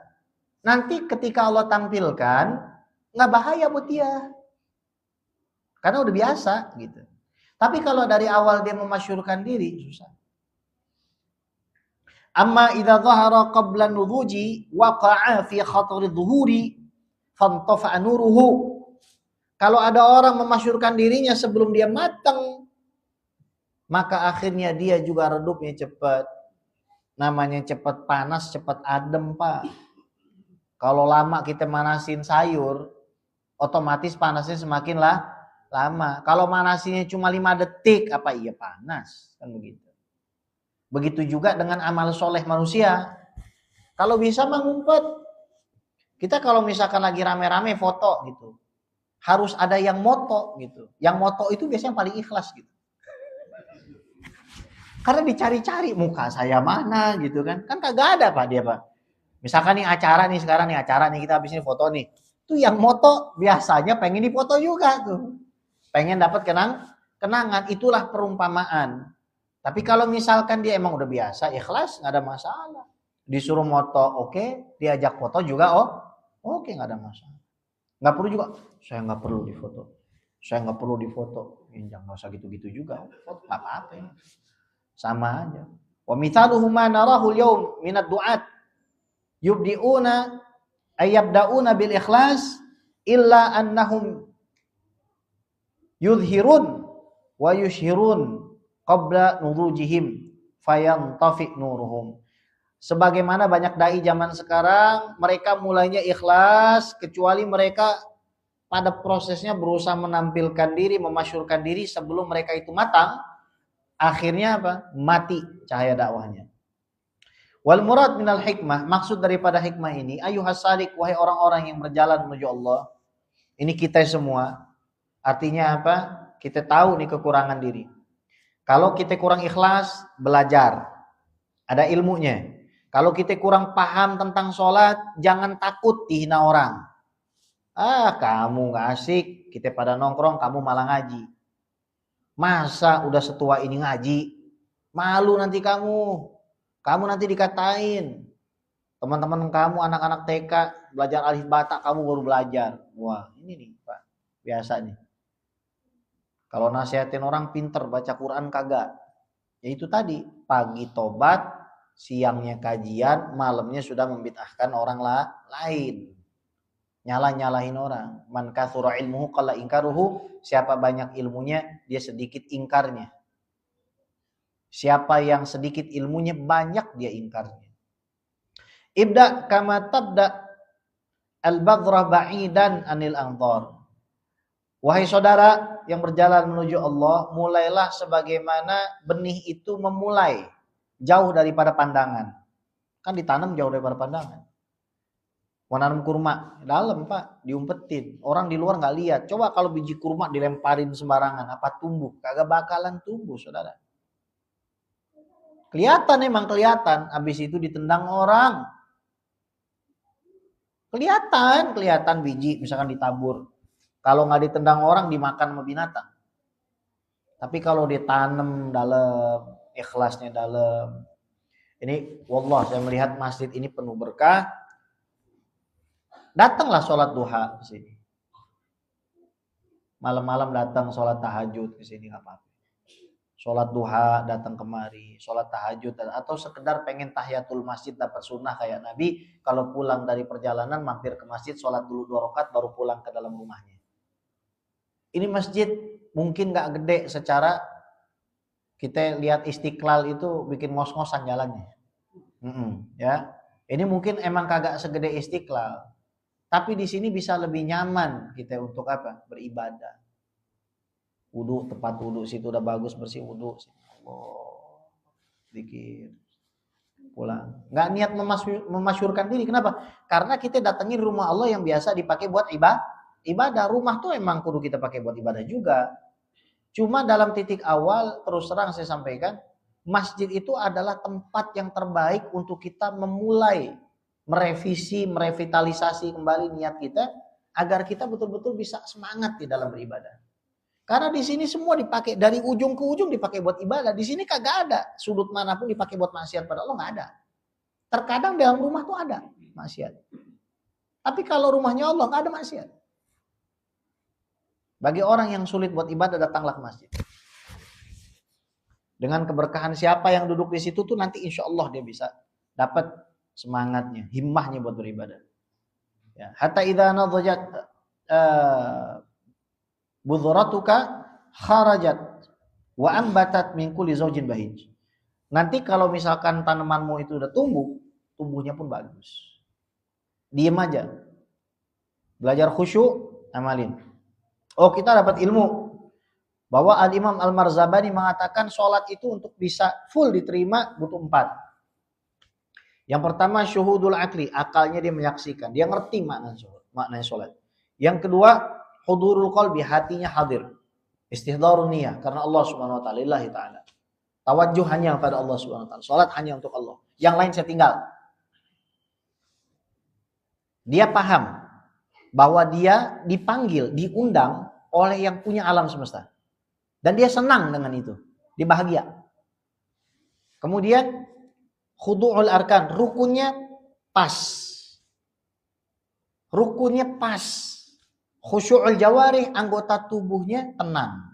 nanti ketika Allah tampilkan nggak bahaya buat dia, karena udah biasa gitu. Tapi kalau dari awal dia memasyurkan diri susah. Amma idza dhahara qabla nudhuji waqa'a fi khatari dhuhuri fantafa'a nuruhu. Kalau ada orang memasyurkan dirinya sebelum dia matang, maka akhirnya dia juga redupnya cepat. Namanya cepat panas, cepat adem, Pak. Kalau lama kita manasin sayur, otomatis panasnya semakin lama. Kalau manasinya cuma 5 detik, apa iya panas? Kan begitu. Begitu juga dengan amal soleh manusia. Kalau bisa mengumpet. Kita kalau misalkan lagi rame-rame foto gitu, harus ada yang moto gitu. Yang moto itu biasanya paling ikhlas gitu. Karena dicari-cari muka saya mana gitu kan. Kan kagak ada Pak dia Pak. Misalkan nih acara nih sekarang nih acara nih kita habis ini foto nih. Tuh yang moto biasanya pengen difoto juga tuh. Pengen dapat kenangan, itulah perumpamaan. Tapi kalau misalkan dia emang udah biasa, ikhlas, nggak ada masalah. Disuruh moto, oke. Diajak foto juga, oke, nggak ada masalah. Nggak perlu juga, saya nggak perlu difoto. Saya nggak perlu difoto. Jangan usah gitu-gitu juga. Foto nggak apa-apa ya. Sama aja. Wa mithaluhu ma narahu al-yawm min ad-du'at yubdi'una ayyabda'una bil ikhlas illa annahum yudhirun wa yushirun qabla nudujihim fayantafi nuruhum. Sebagaimana banyak dai zaman sekarang, mereka mulainya ikhlas, kecuali mereka pada prosesnya berusaha menampilkan diri, memasyurkan diri sebelum mereka itu matang, akhirnya apa? Mati cahaya dakwahnya. Wal murad minal hikmah, maksud daripada hikmah ini, ayuhas salik, wahai orang-orang yang berjalan menuju Allah. Ini kita semua. Artinya apa? Kita tahu nih kekurangan diri. Kalau kita kurang ikhlas, belajar. Ada ilmunya. Kalau kita kurang paham tentang sholat, jangan takut dihina orang. Kamu gak asik, kita pada nongkrong, kamu malah ngaji. Masa udah setua ini ngaji? Malu nanti kamu. Kamu nanti dikatain. Teman-teman kamu, anak-anak TK, belajar alif bata, kamu baru belajar. Wah, ini nih Pak, biasa nih. Kalau nasihatin orang pinter, baca Quran kagak. Ya itu tadi, pagi tobat, siangnya kajian, malamnya sudah membid'ahkan orang lain. Nyalahin orang. Man katsura ilmuhu qalla ingkaruhu, siapa banyak ilmunya, dia sedikit ingkarnya. Siapa yang sedikit ilmunya, banyak dia ingkarnya. Ibda kama tabda al-baghrah ba'idan anil anzar. Wahai saudara yang berjalan menuju Allah, mulailah sebagaimana benih itu memulai jauh daripada pandangan. Kan ditanam jauh daripada pandangan. Mau nanam kurma, dalam Pak, diumpetin. Orang di luar nggak lihat. Coba kalau biji kurma dilemparin sembarangan, apa tumbuh? Kagak bakalan tumbuh, saudara. Kelihatan, habis itu ditendang orang. Kelihatan biji misalkan ditabur. Kalau nggak ditendang orang, dimakan sama binatang. Tapi kalau ditanam dalam, ikhlasnya dalam. Ini wallah, saya melihat masjid ini penuh berkah. Datanglah sholat duha ke sini. Malam-malam datang sholat tahajud ke sini, nggak apa-apa. Sholat duha datang kemari, sholat tahajud, atau sekedar pengen tahiyatul masjid dapat sunnah kayak Nabi. Kalau pulang dari perjalanan mampir ke masjid, sholat dulu 2 rakaat baru pulang ke dalam rumahnya. Ini masjid mungkin nggak gede secara kita lihat Istiqlal itu bikin ngos-ngosan jalannya. Ya, ini mungkin emang kagak segede Istiqlal, tapi di sini bisa lebih nyaman kita untuk apa? Beribadah. Wudu, tempat wudu situ udah bagus, bersih wudu. Oh, dikit pulang. Nggak niat memasyurkan diri. Kenapa? Karena kita datangin rumah Allah yang biasa dipakai buat ibadah. Rumah tuh emang kudu kita pakai buat ibadah juga. Cuma dalam titik awal, terus terang saya sampaikan, masjid itu adalah tempat yang terbaik untuk kita memulai merevisi, merevitalisasi kembali niat kita agar kita betul-betul bisa semangat di dalam beribadah. Karena di sini semua dipakai dari ujung ke ujung dipakai buat ibadah. Di sini kagak ada sudut manapun dipakai buat maksiat pada Allah, nggak ada. Terkadang dalam rumah tuh ada maksiat. Tapi kalau rumahnya Allah nggak ada maksiat. Bagi orang yang sulit buat ibadah, datanglah ke masjid. Dengan keberkahan siapa yang duduk di situ tuh nanti insya Allah dia bisa dapat semangatnya, himmahnya buat beribadah. Ya, hatta idza nadhajat budhratuka kharajat wa ambatat min kulli zawjin bahij. Nanti kalau misalkan tanamanmu itu udah tumbuhnya pun bagus. Diem aja. Belajar khusyuk, amalin. Oh, kita dapat ilmu bahwa Al-Imam Al-Marzabani mengatakan sholat itu untuk bisa full diterima butuh 4. Yang pertama syuhudul akli, akalnya dia menyaksikan, dia ngerti maknanya sholat. Yang kedua hudurul qalbi, hatinya hadir. Istihdharun niyah, karena Allah Subhanahu wa taala, lillahi taala. Tawajjuh hanya pada Allah Subhanahu wa taala. Sholat hanya untuk Allah. Yang lain saya tinggal. Dia paham bahwa dia dipanggil, diundang oleh yang punya alam semesta. Dan dia senang dengan itu. Dia bahagia. Kemudian khudu'ul arkan, rukunnya pas. Rukunnya pas. Khusyu'ul jawarih, anggota tubuhnya tenang.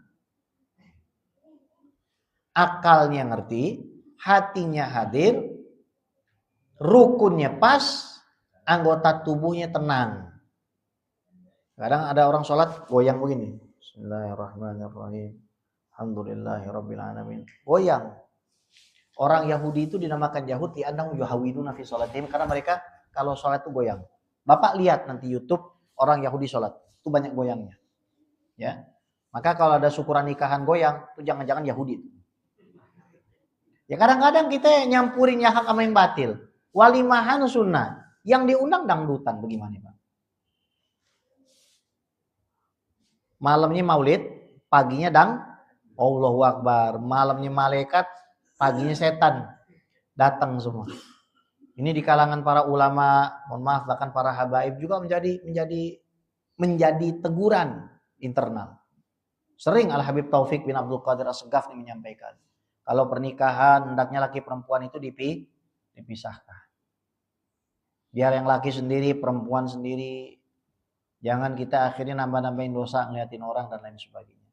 Akalnya ngerti, hatinya hadir, rukunnya pas, anggota tubuhnya tenang. Kadang ada orang sholat goyang begini. Bismillahirrahmanirrahim. Alhamdulillahirabbil alamin. Goyang. Orang Yahudi itu dinamakan Yahudi annahum yuhawwiduna fi sholatihim, karena mereka kalau sholat itu goyang. Bapak lihat nanti YouTube orang Yahudi sholat, itu banyak goyangnya. Ya. Maka kalau ada syukuran nikahan goyang, itu jangan-jangan Yahudi. Ya kadang-kadang kita nyampurin yang hak sama yang batil. Walimahan sunnah. Yang diundang dangdutan, bagaimana Pak? Malamnya maulid, paginya Allahu Akbar. Malamnya malaikat, paginya setan. Datang semua. Ini di kalangan para ulama, mohon maaf, bahkan para habaib juga menjadi teguran internal. Sering Al-Habib Taufik bin Abdul Qadir As-Segaf menyampaikan, kalau pernikahan hendaknya laki perempuan itu dipisahkan. Biar yang laki sendiri, perempuan sendiri. Jangan kita akhirnya nambah-nambahin dosa, ngeliatin orang dan lain sebagainya.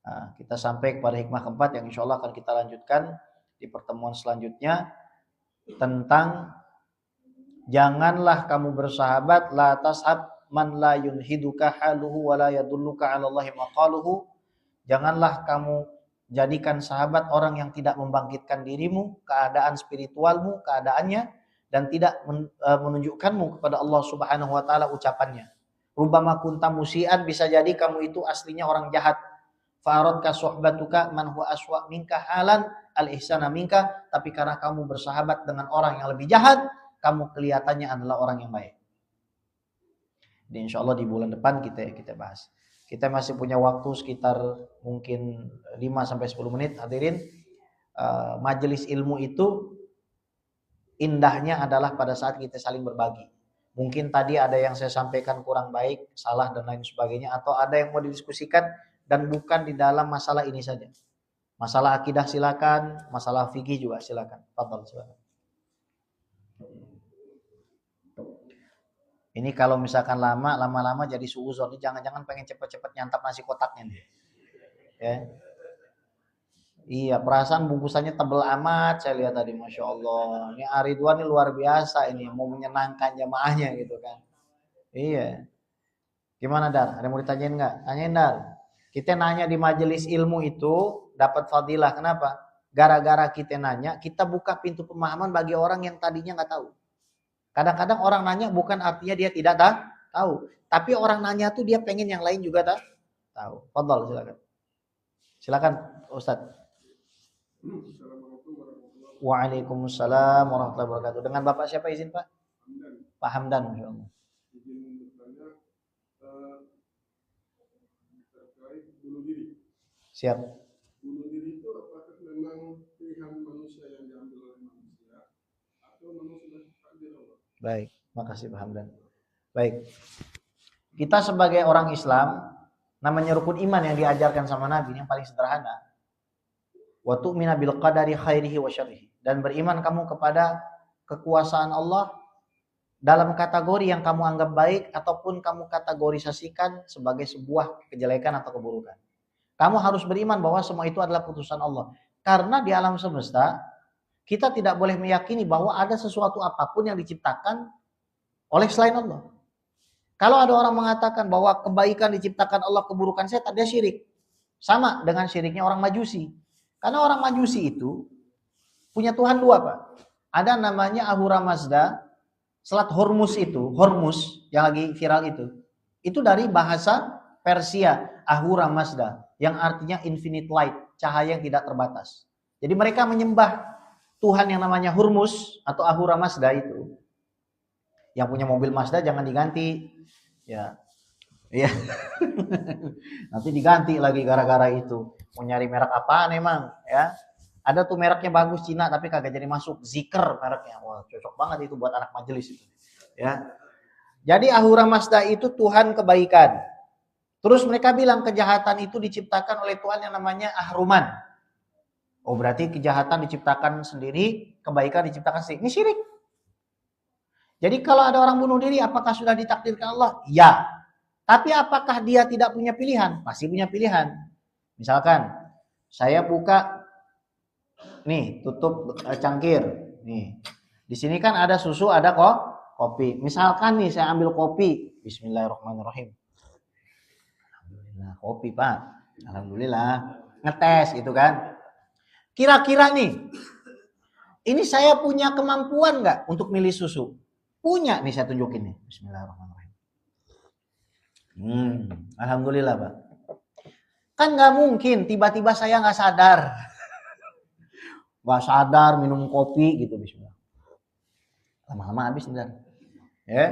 Nah, kita sampai kepada hikmah keempat yang insya Allah akan kita lanjutkan di pertemuan selanjutnya, tentang janganlah kamu bersahabat, la tashab man la yunhiduka haluhu wa la yadulluka 'ala Allahi maqaluhu. Janganlah kamu jadikan sahabat orang yang tidak membangkitkan dirimu, keadaan spiritualmu, keadaannya, dan tidak menunjukkanmu kepada Allah Subhanahu wa taala ucapannya. Rubama kunta musian, bisa jadi kamu itu aslinya orang jahat. Fa'aradka suhbatuka man huwa aswa minka halan al-ihsana minka, tapi karena kamu bersahabat dengan orang yang lebih jahat, kamu kelihatannya adalah orang yang baik. Dan insya Allah di bulan depan kita bahas. Kita masih punya waktu sekitar mungkin 5-10 menit, hadirin. Majelis ilmu itu indahnya adalah pada saat kita saling berbagi. Mungkin tadi ada yang saya sampaikan kurang baik, salah dan lain sebagainya, atau ada yang mau didiskusikan dan bukan di dalam masalah ini saja. Masalah akidah silakan, masalah fikih juga silakan. Fadhal, silakan. Ini kalau misalkan lama-lama jadi suuzon, jangan-jangan pengen cepet-cepet nyantap nasi kotaknya nih. Ya. Iya, perasaan bungkusannya tebel amat, saya lihat tadi, Masya Allah. Ini Aridwan ini luar biasa ini, mau menyenangkan jamaahnya gitu kan. Iya. Gimana Dar? Ada mau ditanyain nggak? Tanyain Dar. Kita nanya di majelis ilmu itu dapat fadilah. Kenapa? Gara-gara kita nanya, kita buka pintu pemahaman bagi orang yang tadinya nggak tahu. Kadang-kadang orang nanya bukan artinya dia tidak tahu, tapi orang nanya tuh dia pengen yang lain juga tahu. Fadhal, silakan. Silakan Ustadz. Waalaikumsalam warahmatullahi wabarakatuh. Dengan Bapak siapa izin Pak? Pak Hamdan. Siap. Bunuh diri itu apakah memang pilihan manusia yang diambil oleh manusia atau memang sudah takdir Allah? Baik, makasih Pak Hamdan. Baik. Kita sebagai orang Islam, namanya rukun iman yang diajarkan sama Nabi yang paling sederhana. Wa tu'mina bil qadari khairihi wa syarrihi, dan beriman kamu kepada kekuasaan Allah dalam kategori yang kamu anggap baik ataupun kamu kategorisasikan sebagai sebuah kejelekan atau keburukan. Kamu harus beriman bahwa semua itu adalah putusan Allah. Karena di alam semesta, kita tidak boleh meyakini bahwa ada sesuatu apapun yang diciptakan oleh selain Allah. Kalau ada orang mengatakan bahwa kebaikan diciptakan Allah, keburukan setan, dia syirik. Sama dengan syiriknya orang Majusi. Karena orang Majusi itu punya Tuhan dua, Pak. Ada namanya Ahura Mazda, Selat Hormuz itu, Hormuz yang lagi viral itu dari bahasa Persia, Ahura Mazda, yang artinya infinite light, cahaya yang tidak terbatas. Jadi mereka menyembah Tuhan yang namanya Hormuz atau Ahura Mazda itu. Yang punya mobil Mazda jangan diganti. Ya. Iya. Nanti diganti lagi gara-gara itu. Mau nyari merek apaan emang, ya? Ada tuh mereknya bagus Cina tapi kagak jadi masuk, Zikr mereknya. Wah, cocok banget itu buat anak majelis itu. Ya. Jadi Ahura Mazda itu Tuhan kebaikan. Terus mereka bilang kejahatan itu diciptakan oleh Tuhan yang namanya Ahruman. Oh, berarti kejahatan diciptakan sendiri, kebaikan diciptakan sendiri. Ini syirik. Jadi kalau ada orang bunuh diri, apakah sudah ditakdirkan Allah? Ya. Tapi apakah dia tidak punya pilihan? Pasti punya pilihan. Misalkan saya buka nih, tutup cangkir. Nih. Di sini kan ada susu, ada kok kopi. Misalkan nih saya ambil kopi. Bismillahirrahmanirrahim. Alhamdulillah, kopi, Pak. Alhamdulillah. Ngetes gitu kan. Kira-kira nih, ini saya punya kemampuan nggak untuk milih susu? Punya nih, saya tunjukin nih. Bismillahirrahmanirrahim. Alhamdulillah, Pak. Kan nggak mungkin tiba-tiba saya nggak sadar. Nggak sadar minum kopi gitu. Bismillah. Lama-lama habis nih. Ya.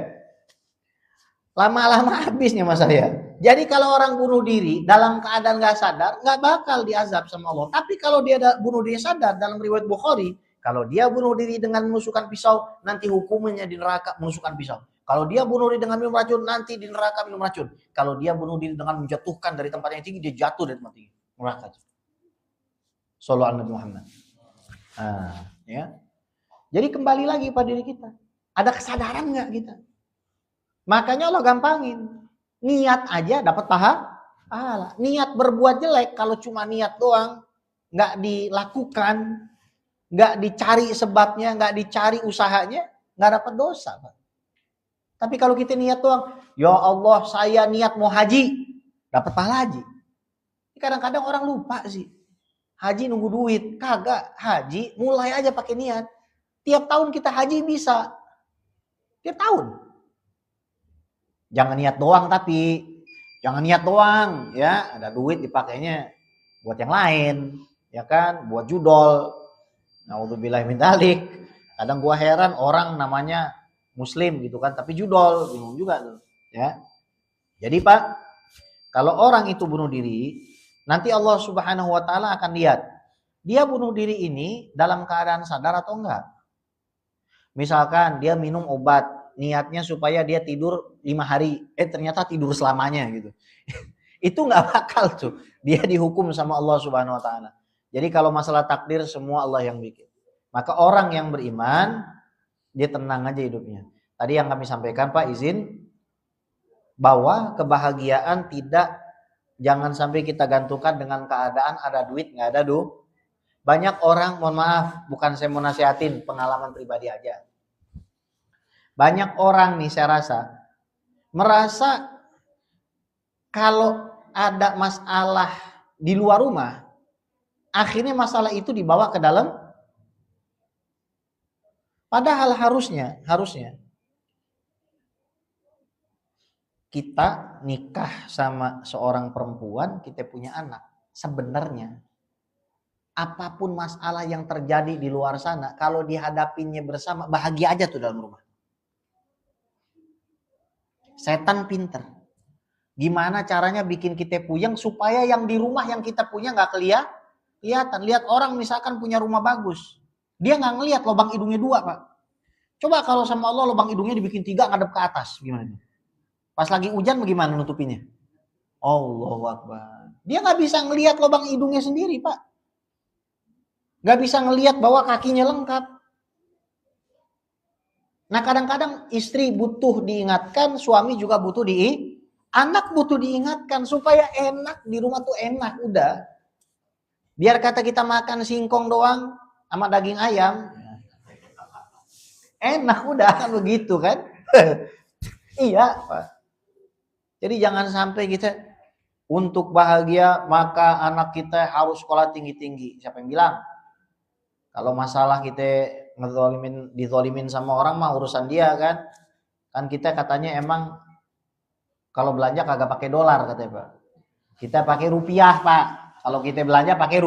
Lama-lama habis nih mas saya. Jadi kalau orang bunuh diri dalam keadaan nggak sadar, nggak bakal diazab sama Allah. Tapi kalau dia bunuh diri sadar, dalam riwayat Bukhari, kalau dia bunuh diri dengan menusukkan pisau, nanti hukumannya di neraka menusukkan pisau. Kalau dia bunuh diri dengan minum racun, nanti di neraka minum racun. Kalau dia bunuh diri dengan menjatuhkan dari tempat yang tinggi, dia jatuh dari tempat tinggi. Neraka. Sallallahu alaihi Muhammad. Ya. Jadi kembali lagi pada diri kita. Ada kesadaran nggak kita? Makanya Allah gampangin. Niat aja dapat pahala. Niat berbuat jelek kalau cuma niat doang, nggak dilakukan, nggak dicari sebabnya, nggak dicari usahanya, nggak dapat dosa, Pak. Tapi kalau kita niat doang, ya Allah saya niat mau haji, dapat pahala haji. Kadang-kadang orang lupa sih. Haji nunggu duit, kagak. Haji mulai aja pakai niat. Tiap tahun kita haji bisa. Tiap tahun. Jangan niat doang tapi. Jangan niat doang. Ya, ada duit dipakainya buat yang lain. Ya kan, buat judol. Naudzubillah min dzalik. Kadang gua heran orang namanya muslim gitu kan, tapi judol. Bingung juga tuh. Ya. Jadi Pak, kalau orang itu bunuh diri, nanti Allah Subhanahu wa taala akan lihat. Dia bunuh diri ini dalam keadaan sadar atau enggak. Misalkan dia minum obat, niatnya supaya dia tidur 5 hari, ternyata tidur selamanya gitu. Itu enggak bakal tuh. Dia dihukum sama Allah Subhanahu wa taala. Jadi kalau masalah takdir semua Allah yang bikin. Maka orang yang beriman dia tenang aja hidupnya. Tadi yang kami sampaikan Pak izin bahwa kebahagiaan jangan sampai kita gantungkan dengan keadaan ada duit nggak ada Banyak orang, mohon maaf, bukan saya mau nasihatin, pengalaman pribadi aja. Banyak orang nih saya rasa merasa kalau ada masalah di luar rumah, akhirnya masalah itu dibawa ke dalam. Padahal harusnya kita nikah sama seorang perempuan, kita punya anak. Sebenarnya apapun masalah yang terjadi di luar sana, kalau dihadapinya bersama, bahagia aja tuh dalam rumah. Setan pinter. Gimana caranya bikin kita puyeng supaya yang di rumah yang kita punya nggak kelihatan. Lihat orang misalkan punya rumah bagus, dia nggak ngelihat lubang hidungnya 2 Pak. Coba kalau sama Allah lubang hidungnya dibikin 3 ngadep ke atas, gimana? Pas lagi hujan bagaimana nutupinnya? Allahu Akbar. Dia nggak bisa ngelihat lubang hidungnya sendiri Pak. Nggak bisa ngelihat bahwa kakinya lengkap. Nah kadang-kadang istri butuh diingatkan, suami juga butuh anak butuh diingatkan supaya enak di rumah tuh enak udah. Biar kata kita makan singkong doang sama daging ayam, enak udah kan begitu kan? Iya Pak. Jadi jangan sampai kita untuk bahagia maka anak kita harus sekolah tinggi-tinggi. Siapa yang bilang? Kalau masalah kita dizolimin sama orang mah urusan dia kan. Kan kita katanya emang kalau belanja kagak pakai dolar katanya Pak. Kita pakai rupiah Pak. Kalau kita belanja pakai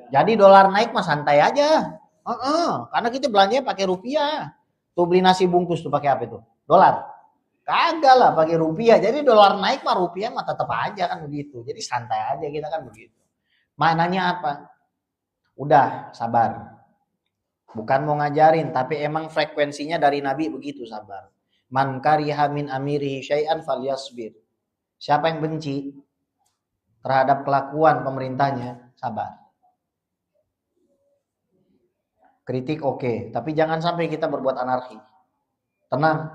jadi dolar naik mah santai aja. Karena kita belanja pakai rupiah. Tuh beli nasi bungkus tuh pakai apa itu? Dolar. Kagak lah pakai rupiah. Jadi dolar naik mah rupiah mah tetap aja kan begitu. Jadi santai aja kita kan begitu. Maknanya apa? Udah sabar. Bukan mau ngajarin, tapi emang frekuensinya dari Nabi begitu sabar. Man kariha min amirihi syai'an falyasbir. Siapa yang benci terhadap kelakuan pemerintahnya, sabar. Kritik oke, tapi jangan sampai kita berbuat anarki. Tenang,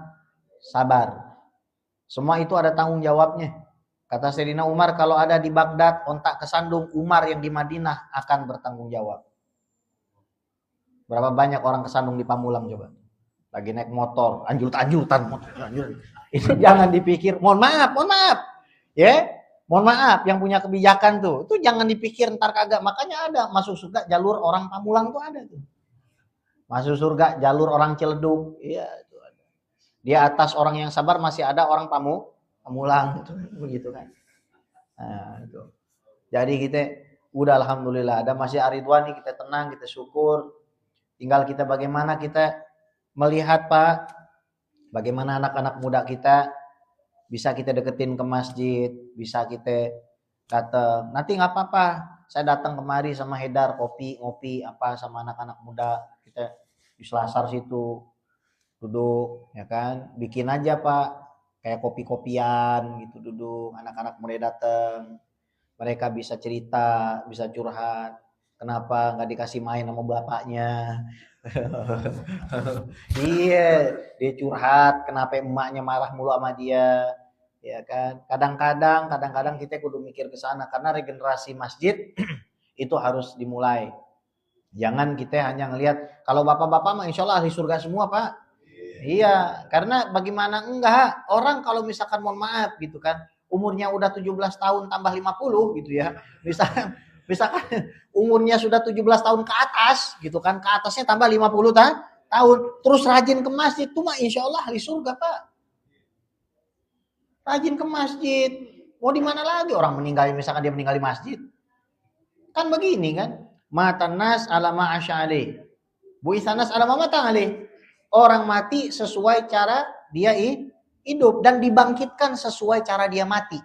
sabar. Semua itu ada tanggung jawabnya. Kata Sayyidina Umar, kalau ada di Baghdad ontak kesandung, Umar yang di Madinah akan bertanggung jawab. Berapa banyak orang kesandung di Pamulang coba? Lagi naik motor, anjut-anjutan. Itu jangan dipikir, mohon maaf. Ya, mohon maaf yang punya kebijakan tuh. Itu jangan dipikir ntar kagak. Makanya ada masuk surga jalur orang Pamulang tuh ada tuh. Masuk surga jalur orang Ciledug. Iya, itu ada. Di atas orang yang sabar masih ada orang Pamulang itu begitu kan. Nah, itu. Jadi kita udah alhamdulillah ada Masjid Ar-Ridwan, kita tenang, kita syukur. Tinggal kita bagaimana kita melihat Pak, bagaimana anak-anak muda kita bisa kita deketin ke masjid, bisa kita datang. Nanti nggak apa-apa, saya datang kemari sama Hedar ngopi apa sama anak-anak muda, kita di Selasar situ duduk, ya kan, bikin aja Pak, kayak kopi-kopian gitu duduk, anak-anak muda datang, mereka bisa cerita, bisa curhat, kenapa nggak dikasih main sama bapaknya. Iya, dia curhat kenapa emaknya marah mulu sama dia, ya kan. Kadang-kadang kita kudu mikir ke sana karena regenerasi masjid itu harus dimulai. Jangan kita hanya ngelihat kalau bapak-bapak mah insya Allah ahli surga semua Pak. Iya, karena bagaimana enggak orang kalau misalkan mohon maaf gitu kan, umurnya udah 17 tahun tambah 50 gitu ya. Misalkan umurnya sudah 17 tahun ke atas gitu kan, ke atasnya tambah 50 tahun, terus rajin ke masjid tuh mah insya Allah ahli surga Pak. Rajin ke masjid, mau di mana lagi orang meninggal, misalkan dia meninggal di masjid. Kan begini kan, matanas alama asy'ali. Bu isanas alama matang orang mati sesuai cara dia hidup dan dibangkitkan sesuai cara dia mati.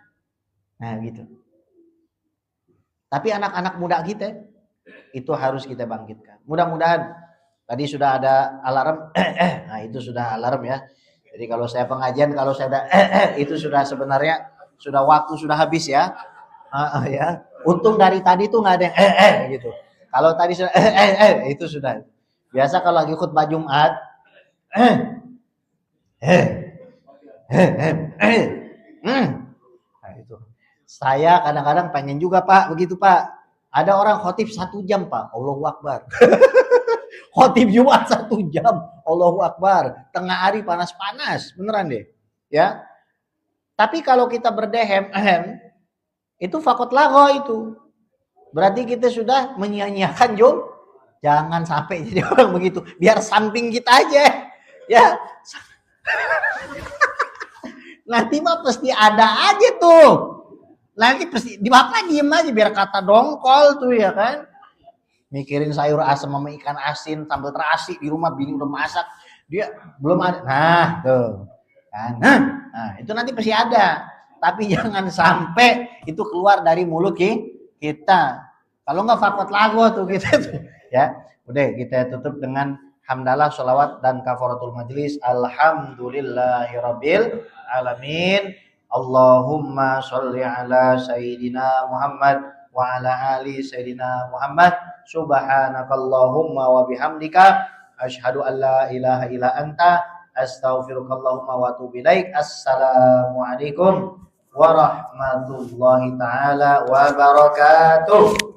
Nah gitu. Tapi anak-anak muda kita itu harus kita bangkitkan. Mudah-mudahan tadi sudah ada alarm. Nah itu sudah alarm ya. Jadi kalau saya pengajian, kalau saya ada itu sudah sebenarnya sudah waktu sudah habis ya. Ya. Untung dari tadi tuh nggak ada yang gitu. Kalau tadi sudah itu sudah. Biasa kalau lagi khutbah Jumat, nah itu. Saya kadang-kadang pengen juga Pak, begitu Pak. Ada orang khotib 1 jam Pak, Allahu Akbar. Khotib Jumat 1 jam, Allahu Akbar. Tengah hari panas-panas, beneran deh. Ya. Tapi kalau kita berdehem, itu fakot lago itu. Berarti kita sudah menyia-nyiakan Jum. Jangan sampai jadi orang begitu. Biar samping kita aja. Ya. Nanti mah pasti ada aja tuh. Nanti pasti di bapak diem aja biar kata dongkol tuh ya kan. Mikirin sayur asam sama ikan asin, sambal terasi di rumah bini udah masak. Dia belum ada. Nah, tuh. Kan. Nah, itu nanti pasti ada. Tapi jangan sampai itu keluar dari mulut kita. Kalau enggak fakot lagu tuh kita tuh. Ya, udah kita tutup dengan hamdalah, sholawat dan kafaratul majlis. Alhamdulillahirabbil alamin. Allahumma sholli ala sayyidina Muhammad wa ala ali sayyidina Muhammad. Subhanakallahumma wa bihamdika asyhadu an la ilaha illa anta astaghfirukallahumma wa atubu ilaik. Assalamualaikum warahmatullahi taala wabarakatuh.